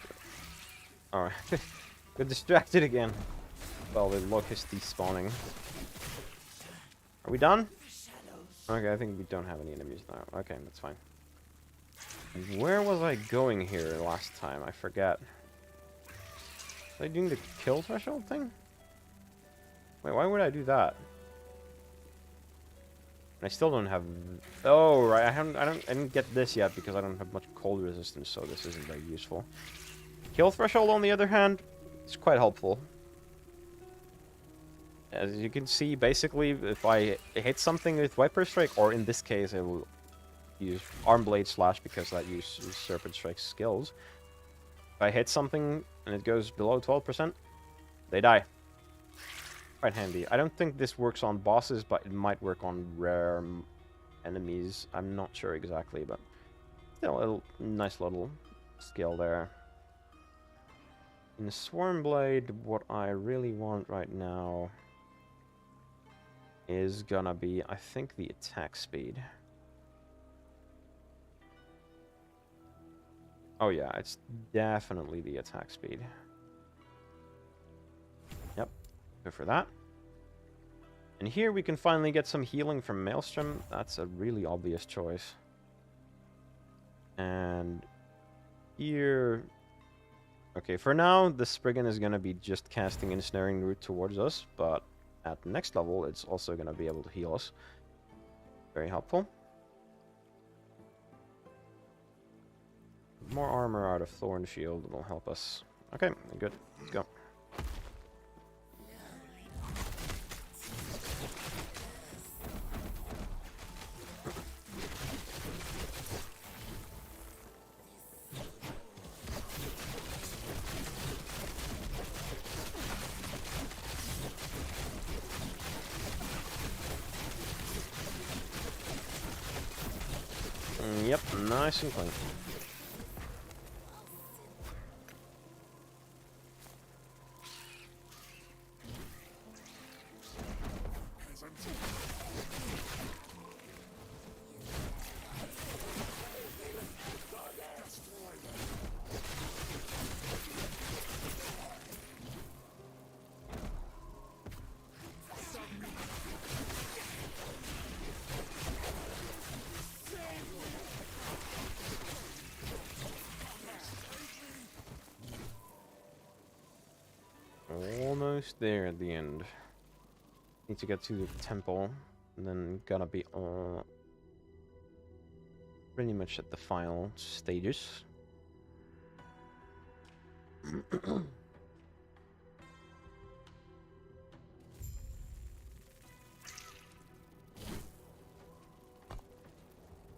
Alright. Got distracted again. Well, the locust despawning. Are we done? Okay, I think we don't have any enemies now. Okay, that's fine. Where was I going here last time? I forget. Was I doing the kill threshold thing? Wait, why would I do that? I still don't have... Oh, right, I didn't get this yet because I don't have much cold resistance, so this isn't very useful. Kill threshold, on the other hand, is quite helpful. As you can see, basically, if I hit something with Viper Strike, or in this case, I will use Armblade Slash because that uses Serpent Strike's skills. If I hit something and it goes below 12%, they die. Quite handy. I don't think this works on bosses, but it might work on rare enemies. I'm not sure exactly, but still a nice little skill there. In the Swarmblade, what I really want right now is gonna be, I think, the attack speed. Oh yeah, it's definitely the attack speed. Yep, go for that. And here we can finally get some healing from Maelstrom. That's a really obvious choice. And here... Okay, for now, the Spriggan is gonna be just casting Ensnaring Root towards us, but at the next level, it's also gonna be able to heal us. Very helpful. More armor out of Thorn Shield will help us. Okay, good. Let's go. Yep, nice and clean. almost there at the end. Need to get to the temple, and then gonna be on pretty much at the final stages.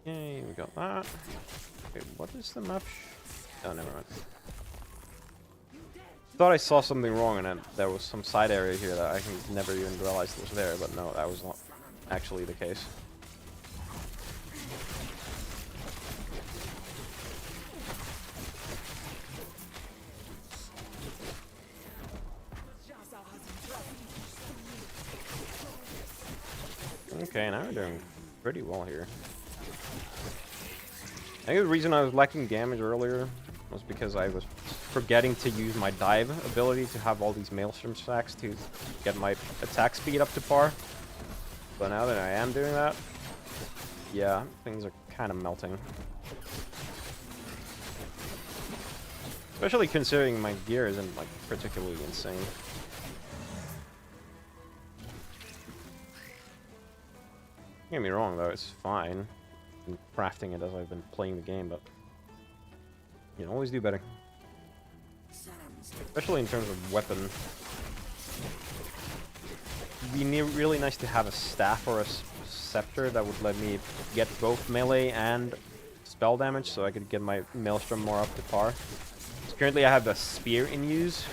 Okay, we got that. Okay, what is the map? Oh, never mind. Thought I saw something wrong and there was some side area here that I never even realized was there, but no, that was not actually the case. Okay, now we're doing pretty well here. I think the reason I was lacking damage earlier was because I was forgetting to use my dive ability to have all these maelstrom stacks to get my attack speed up to par. But now that I am doing that, yeah, things are kind of melting. Especially considering my gear isn't like particularly insane. Don't get me wrong though, it's fine. I'm crafting it as I've been playing the game, but you can always do better. Especially in terms of weapon. It'd be really nice to have a staff or a scepter that would let me get both melee and spell damage, so I could get my maelstrom more up to par. So currently I have a spear in use,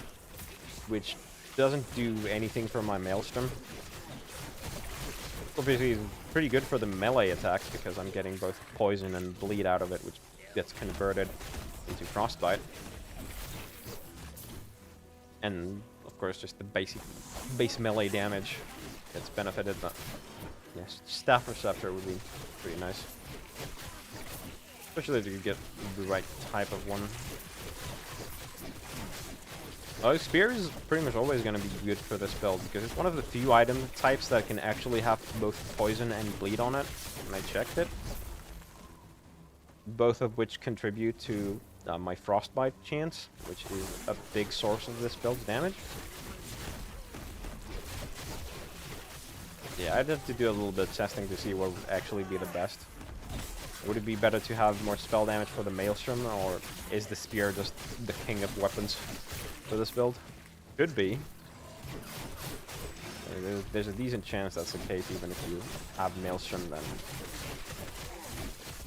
which doesn't do anything for my maelstrom. Obviously it's pretty good for the melee attacks because I'm getting both poison and bleed out of it, which gets converted into frostbite. And of course just the base melee damage gets benefited, but yes, staff or scepter would be pretty nice. Especially if you get the right type of one. Oh, spear is pretty much always going to be good for this build because it's one of the few item types that can actually have both poison and bleed on it. And I checked it. Both of which contribute to my frostbite chance, which is a big source of this build's damage. Yeah, I'd have to do a little bit of testing to see what would actually be the best. Would it be better to have more spell damage for the maelstrom, or is the spear just the king of weapons for this build? Could be. There's a decent chance that's the case, even if you have maelstrom, then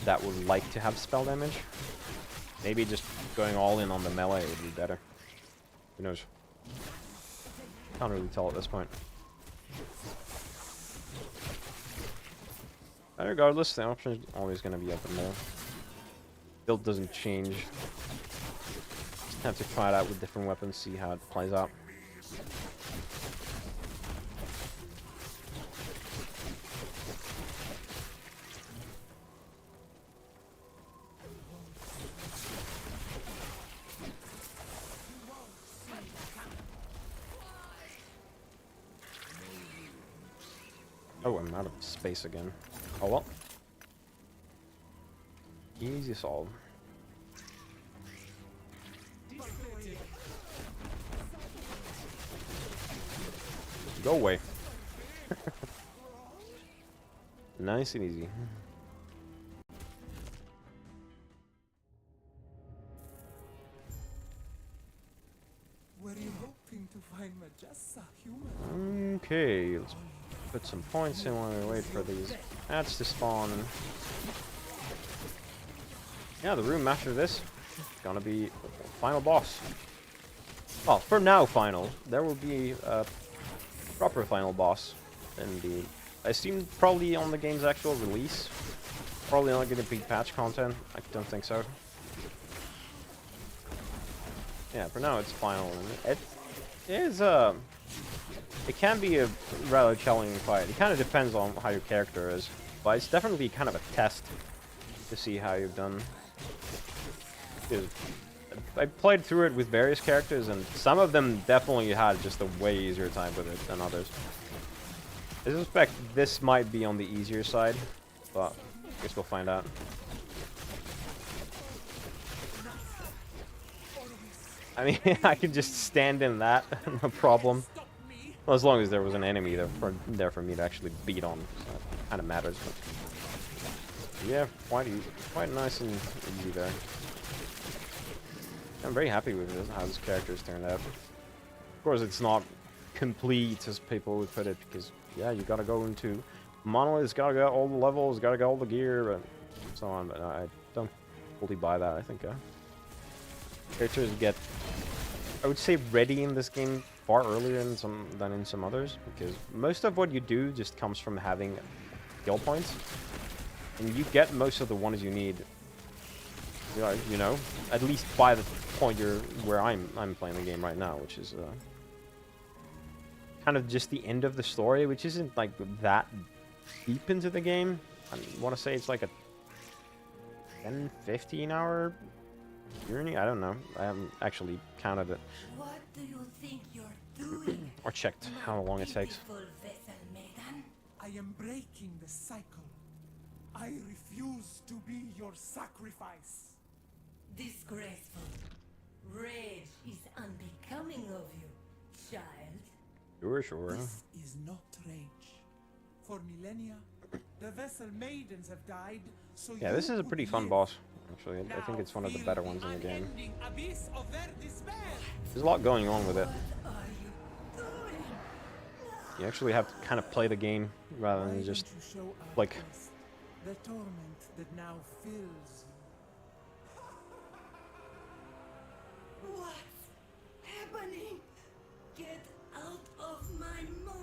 that would like to have spell damage. Maybe just going all in on the melee would be better. Who knows? Can't really tell at this point. But regardless, the option is always going to be up in there. Build doesn't change. Just have to try it out with different weapons, see how it plays out. Oh, I'm out of space again. Oh well. Easy solve. Go away. Nice and easy. Were you hoping to find Majessa human? Okay, let's put some points in while we wait for these ads to spawn. Yeah, the room after this is gonna be final boss. Well, for now final. There will be a proper final boss in the... I assume probably on the game's actual release. Probably not gonna be patch content. I don't think so. Yeah, for now it's final. It is it can be a rather challenging fight. It kind of depends on how your character is, but it's definitely kind of a test to see how you've done. I played through it with various characters, and some of them definitely had just a way easier time with it than others. I suspect this might be on the easier side, but I guess we'll find out. I mean, I can just stand in that, no problem. Well, as long as there was an enemy there for me to actually beat on, so that kind of matters. But yeah, quite nice and easy there. I'm very happy with this, how this character's turned out. Of course, it's not complete as people would put it, because yeah, you gotta go into monoliths, gotta get all the levels, gotta get all the gear, but so on. But I don't fully buy that. I think characters get, I would say, ready in this game far earlier than in some others, because most of what you do just comes from having skill points, and you get most of the ones you need. You know, at least by the point where I'm playing the game right now, which is kind of just the end of the story, which isn't like that deep into the game. I want to say it's like a 10-15 hour journey. I don't know. I haven't actually counted it. What do you think you're doing? Or checked how long it takes. Beautiful vessel maiden? I am breaking the cycle. I refuse to be your sacrifice. Disgraceful. Rage is unbecoming of you, child. Sure. This is not rage. For millennia, the vessel maidens have died, so Yeah, this is a pretty fun boss, actually. I think it's one of the better ones in the game. Abyss of their despair. There's a lot going on with it. What are you doing? You actually have to kind of play the game rather than just like... The torment that now fills What's happening? Get out of my mind!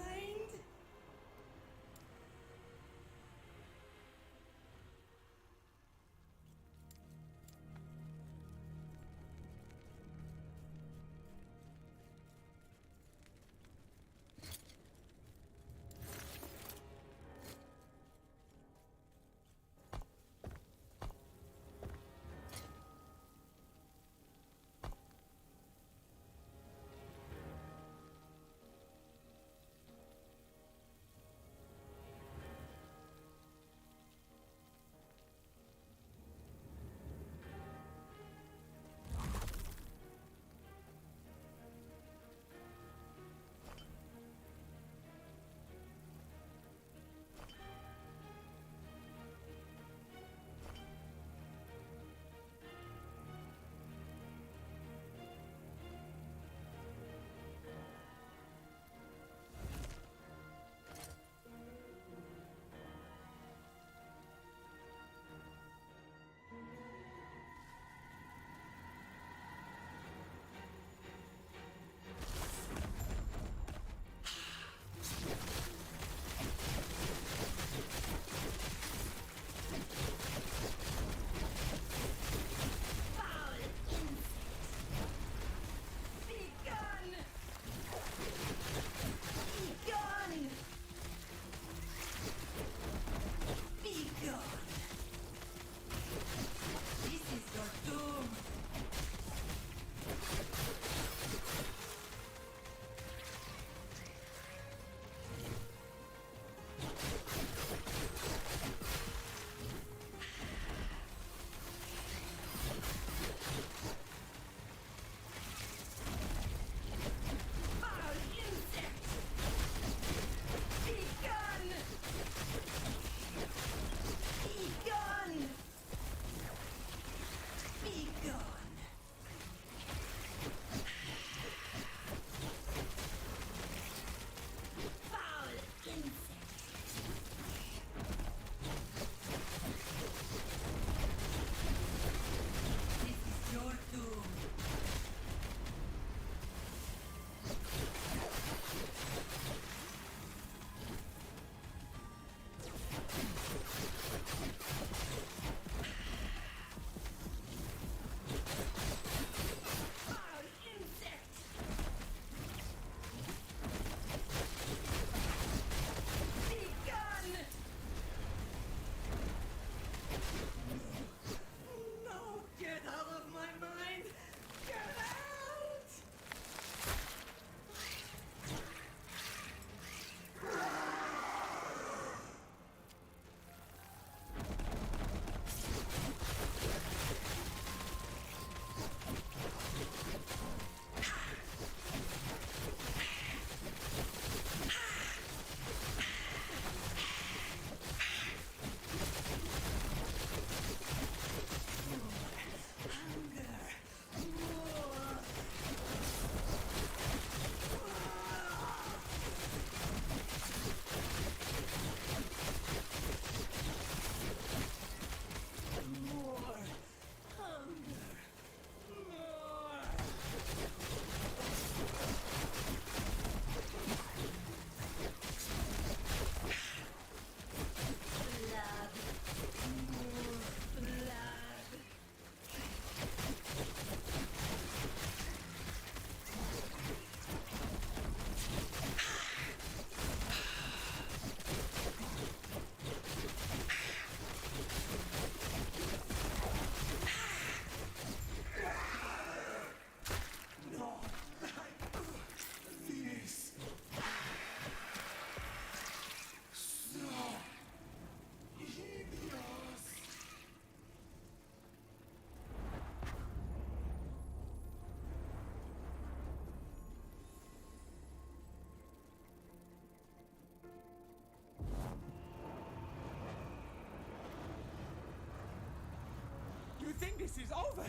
think this is over?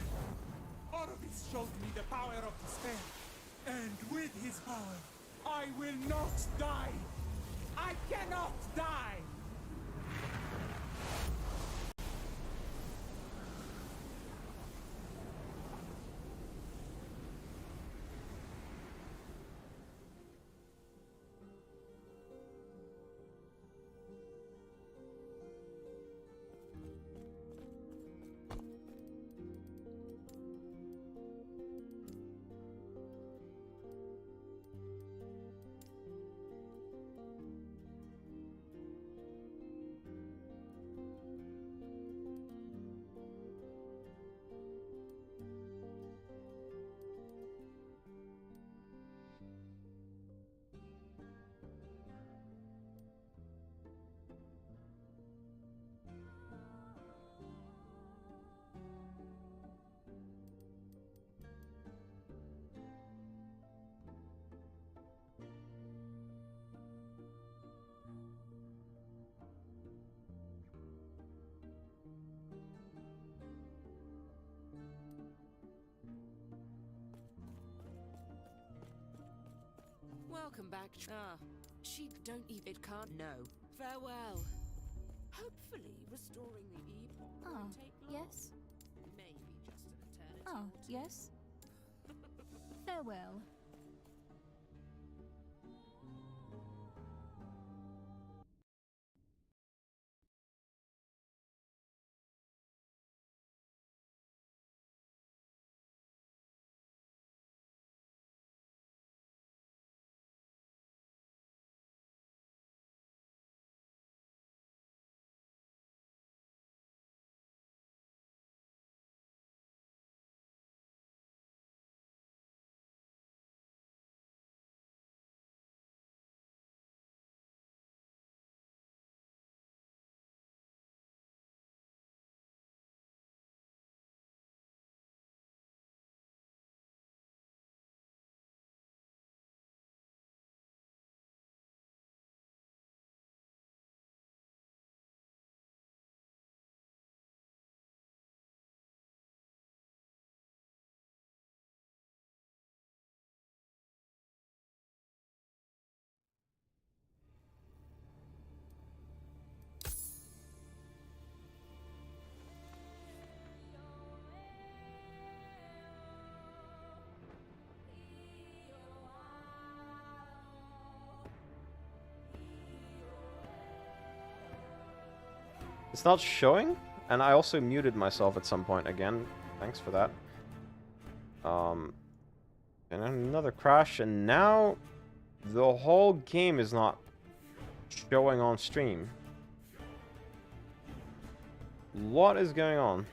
Orvis showed me the power of despair. And with his power, I will not die. I cannot die. Welcome back. She don't eat it can't know. Farewell. Hopefully restoring the Epoch won't take long. Yes? Maybe just an eternity. Ah, or two. yes? Farewell. It's not showing, and I also muted myself at some point again. Thanks for that. And another crash, and now the whole game is not showing on stream. What is going on?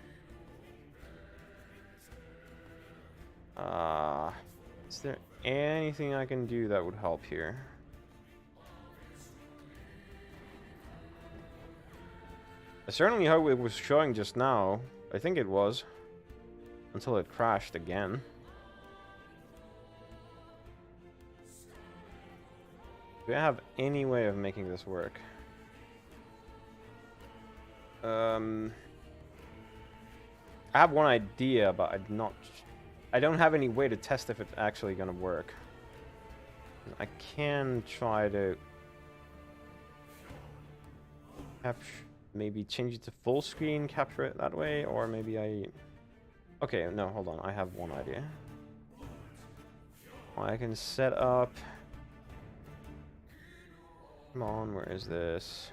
Is there anything I can do that would help here? I certainly hope it was showing just now. I think it was. Until it crashed again. Do I have any way of making this work? I have one idea, but I don't have any way to test if it's actually gonna work. I can try to maybe change it to full screen, capture it that way, or maybe okay, no, hold on, I have one idea. I can set up... Come on, where is this?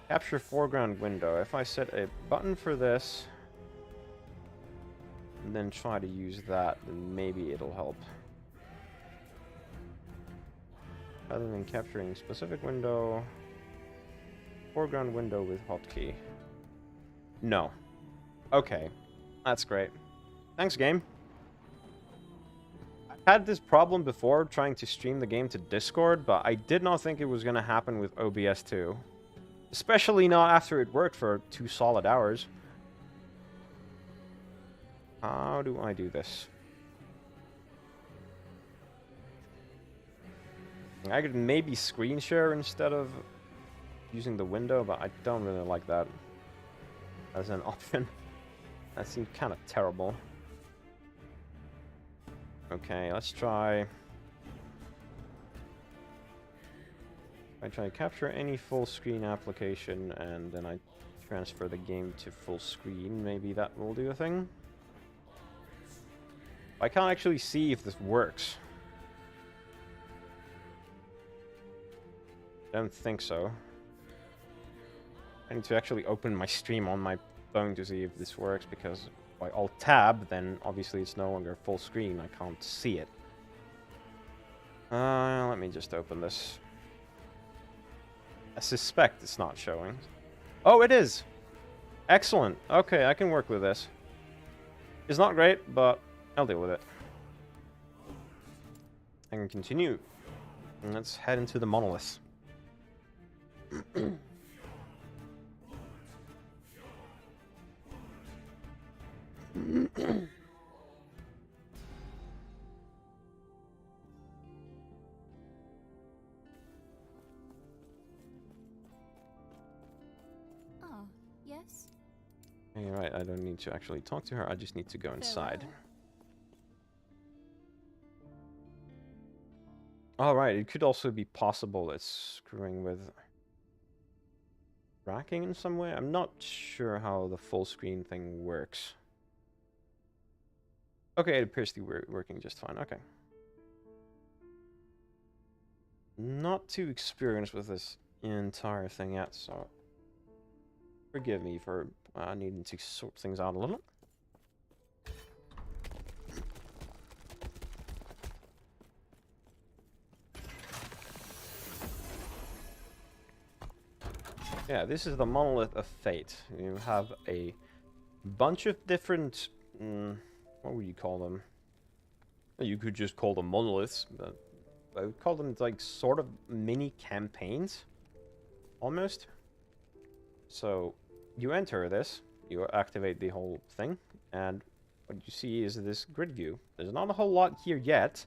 Capture foreground window. If I set a button for this, and then try to use that, then maybe it'll help. Rather than capturing specific window, foreground window with hotkey. No. Okay, that's great. Thanks, game. I've had this problem before trying to stream the game to Discord, but I did not think it was going to happen with OBS 2. Especially not after it worked for 2 solid hours. How do I do this? I could maybe screen share instead of using the window, but I don't really like that. as an option. That seemed kind of terrible. Okay, let's try... I try to capture any full screen application and then I transfer the game to full screen. Maybe that will do a thing. I can't actually see if this works. I don't think so. I need to actually open my stream on my phone to see if this works, because if I Alt-Tab, then obviously it's no longer full screen. I can't see it. Let me just open this. I suspect it's not showing. Oh, it is! Excellent. Okay, I can work with this. It's not great, but I'll deal with it. I can continue. And let's head into the monolith. Ah, yes? Hey, right, I don't need to actually talk to her, I just need to go inside. Alright, it could also be possible it's screwing with tracking in some way. I'm not sure how the full screen thing works. Okay, it appears to be working just fine. Okay. Not too experienced with this entire thing yet, so forgive me for needing to sort things out a little. Yeah, this is the Monolith of Fate. You have a bunch of different... what would you call them? You could just call them monoliths, but I would call them like sort of mini campaigns, almost. So you enter this, you activate the whole thing, and what you see is this grid view. There's not a whole lot here yet,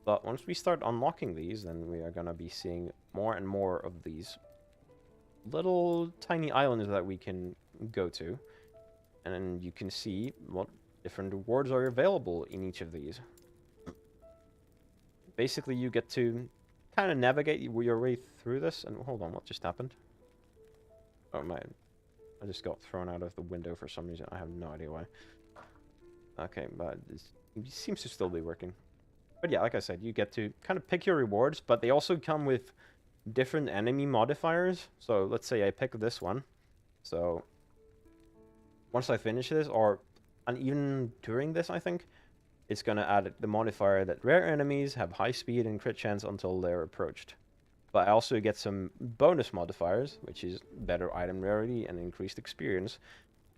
but once we start unlocking these, then we are gonna be seeing more and more of these little tiny islands that we can go to, and then you can see what different rewards are available in each of these. Basically, you get to kind of navigate your way through this. And hold on, what just happened? Oh my, I just got thrown out of the window for some reason. I have no idea why. Okay, but it seems to still be working. But yeah, like I said, you get to kind of pick your rewards, but they also come with different enemy modifiers. So let's say I pick this one. So once I finish this, and even during this, I think, it's going to add the modifier that rare enemies have high speed and crit chance until they're approached. But I also get some bonus modifiers, which is better item rarity and increased experience.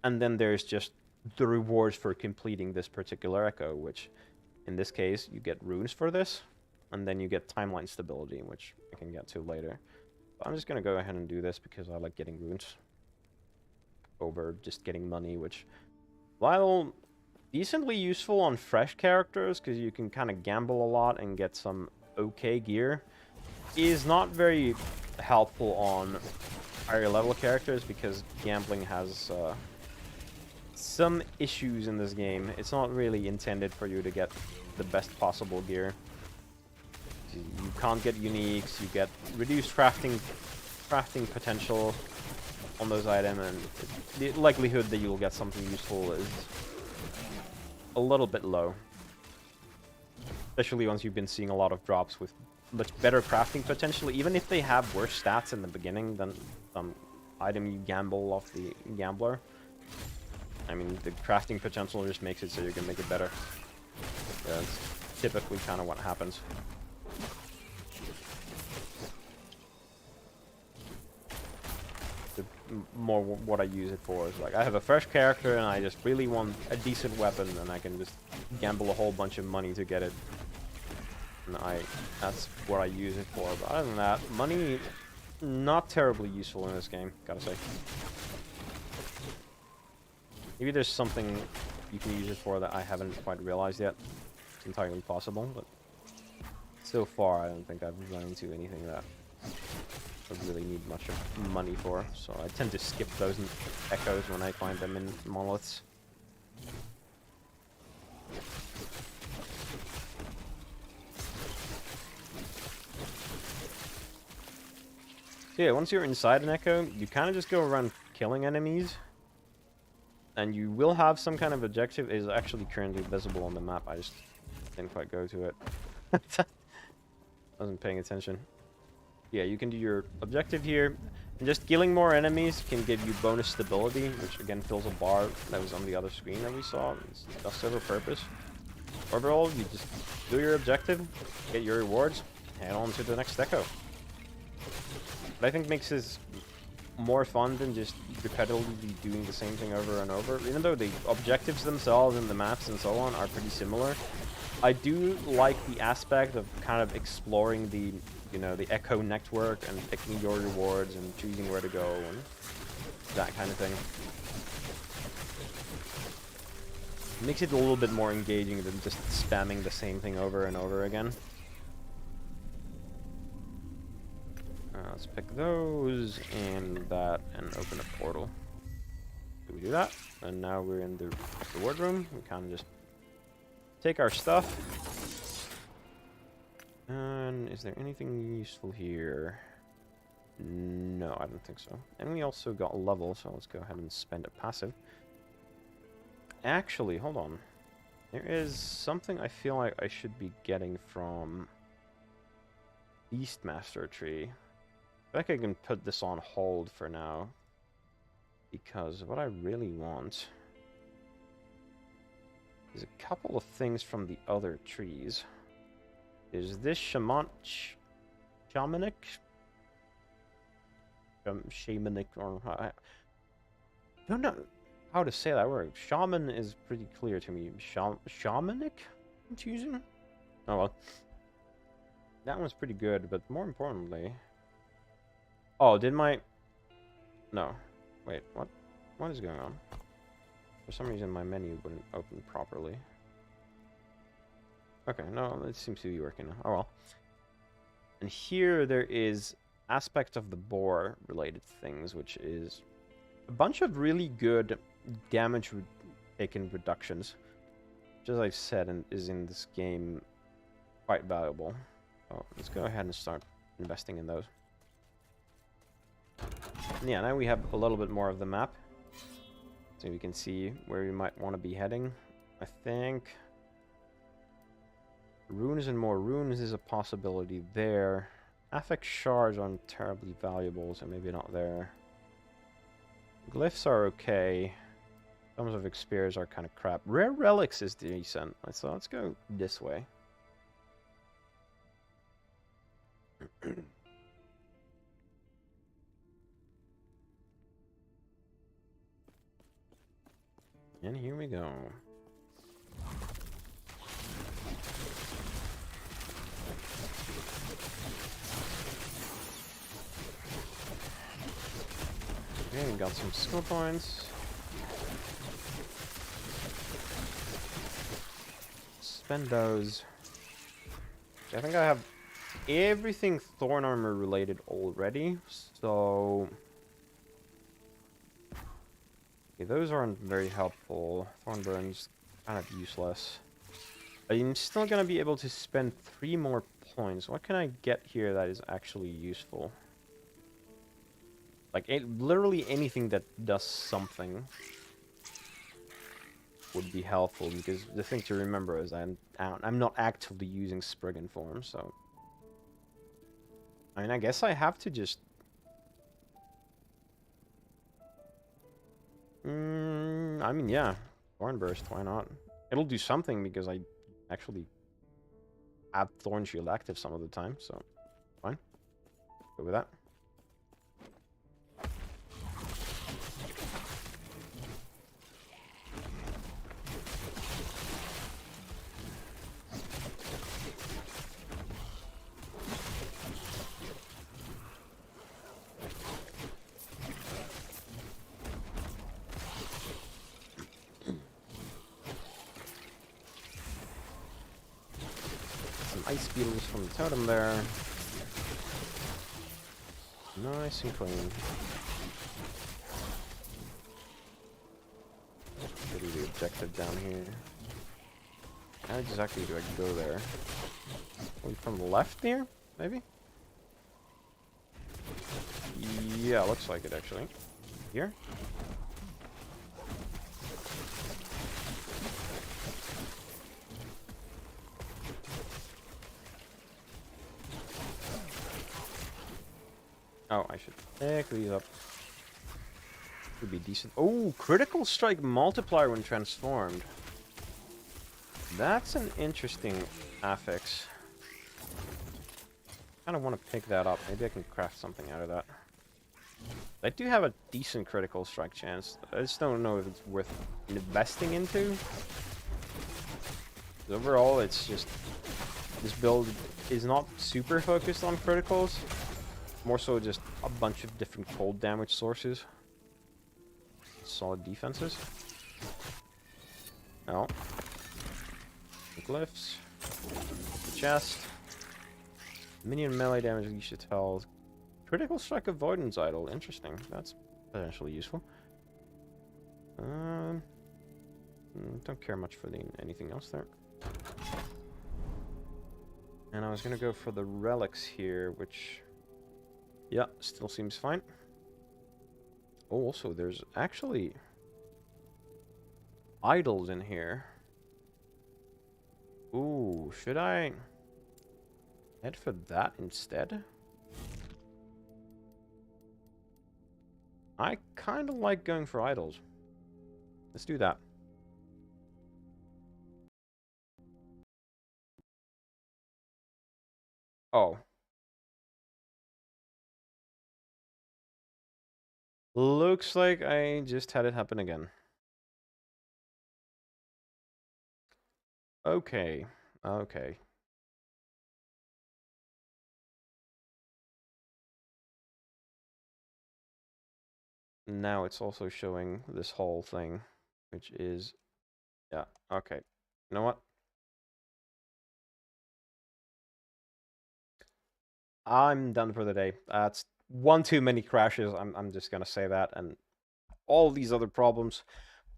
And then there's just the rewards for completing this particular echo, which in this case, you get runes for this. And then you get timeline stability, which I can get to later. But I'm just going to go ahead and do this because I like getting runes over just getting money, which, while decently useful on fresh characters, because you can kind of gamble a lot and get some okay gear, is not very helpful on higher level characters, because gambling has some issues in this game. It's not really intended for you to get the best possible gear. You can't get uniques, you get reduced crafting potential on those items, and the likelihood that you'll get something useful is a little bit low. Especially once you've been seeing a lot of drops with much better crafting potential, even if they have worse stats in the beginning than some item you gamble off the gambler. I mean, the crafting potential just makes it so you can make it better. That's typically kind of what happens. More what I use it for is like, I have a fresh character and I just really want a decent weapon, and I can just gamble a whole bunch of money to get it, and that's what I use it for. But other than that, money not terribly useful in this game, gotta say. Maybe there's something you can use it for that I haven't quite realized yet. It's entirely possible, but so far I don't think I've run into anything that don't really need much of money for, so I tend to skip those echoes when I find them in monoliths. So yeah, once you're inside an echo, you kind of just go around killing enemies. And you will have some kind of objective. It is actually currently visible on the map. I just didn't quite go to it. Wasn't paying attention. Yeah, you can do your objective here. And just killing more enemies can give you bonus stability, which again fills a bar that was on the other screen that we saw. It's just serve a purpose. Overall, you just do your objective, get your rewards, head on to the next echo. What I think makes this more fun than just repetitively doing the same thing over and over. Even though the objectives themselves and the maps and so on are pretty similar, I do like the aspect of kind of exploring the, you know, the echo network and picking your rewards and choosing where to go and that kind of thing. It makes it a little bit more engaging than just spamming the same thing over and over again. Let's pick those and that and open a portal. So we do that, and now we're in the reward room. We kind of just take our stuff. And is there anything useful here? No, I don't think so. And we also got a level, so let's go ahead and spend a passive. Actually, hold on. There is something I feel like I should be getting from Beastmaster Tree. I think I can put this on hold for now, because what I really want is a couple of things from the other trees. Is this shamanic, or I don't know how to say that word. Shaman is pretty clear to me. Shamanic? Confusing? Oh well. That one's pretty good, but more importantly... Oh, did my... No. Wait, what? What is going on? For some reason my menu wouldn't open properly. Okay, no, it seems to be working now. Oh well. And here there is aspect of the boar related things, which is a bunch of really good damage taken reductions, which, as I've said, and is in this game quite valuable. So let's go ahead and start investing in those. And yeah, now we have a little bit more of the map, so we can see where we might want to be heading. I think runes and more runes is a possibility there. Affect shards aren't terribly valuable, so maybe not there. Glyphs are okay. Thumbs of Spears are kind of crap. Rare relics is decent. So let's go this way. And here we go. Okay, we got some skill points. Spend those. I think I have everything Thorn Armor related already, so... Okay, those aren't very helpful. Thornburn's kind of useless. I'm still gonna be able to spend 3 more points. What can I get here that is actually useful? Like, literally anything that does something would be helpful, because the thing to remember is I'm not actively using Spriggan form, so... I mean, I guess I have to just... I mean, yeah. Thorn Burst, why not? It'll do something, because I actually have Thorn Shield active some of the time, so... Fine. Go with that. Ice beetles from the totem there. Nice and clean. Go to the objective down here. How exactly do I go there? From the left here? Maybe? Yeah, looks like it actually. Here? Oh, I should pick these up. Would be decent. Oh, critical strike multiplier when transformed. That's an interesting affix. Kind of want to pick that up. Maybe I can craft something out of that. I do have a decent critical strike chance. I just don't know if it's worth investing into. Overall, it's just... this build is not super focused on criticals. More so just a bunch of different cold damage sources. Solid defenses. Oh. Glyphs. The chest. Minion melee damage you should tell. Critical strike avoidance idol. Interesting. That's potentially useful. Don't care much for anything else there. And I was gonna go for the relics here, which... yeah, still seems fine. Oh, also, there's actually idols in here. Ooh, should I head for that instead? I kind of like going for idols. Let's do that. Oh. Looks like I just had it happen again. Okay. Okay. Now it's also showing this whole thing, which is... yeah, okay. You know what? I'm done for the day. That's one too many crashes. I'm just gonna say that, and all these other problems.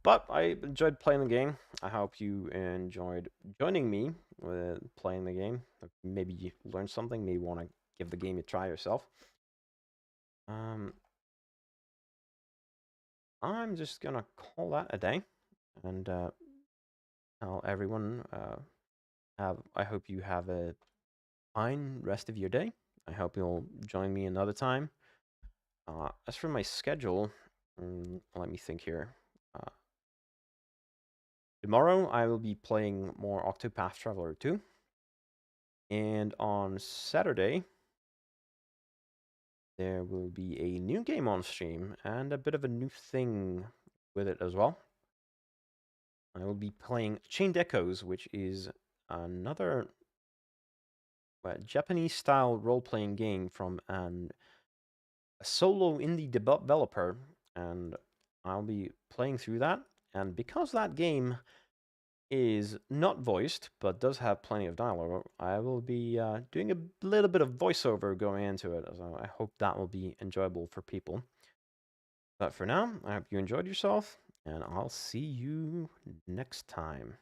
But I enjoyed playing the game. I hope you enjoyed joining me with playing the game. Maybe you learned something. Maybe you want to give the game a try yourself. I'm just gonna call that a day, and tell everyone I hope you have a fine rest of your day. I hope you'll join me another time. As for my schedule, let me think here. Tomorrow I will be playing more Octopath Traveler 2. And on Saturday, there will be a new game on stream and a bit of a new thing with it as well. I will be playing Chained Echoes, which is another Japanese-style role-playing game from a solo indie developer, and I'll be playing through that. And because that game is not voiced, but does have plenty of dialogue, I will be doing a little bit of voiceover going into it, so I hope that will be enjoyable for people. But for now, I hope you enjoyed yourself, and I'll see you next time.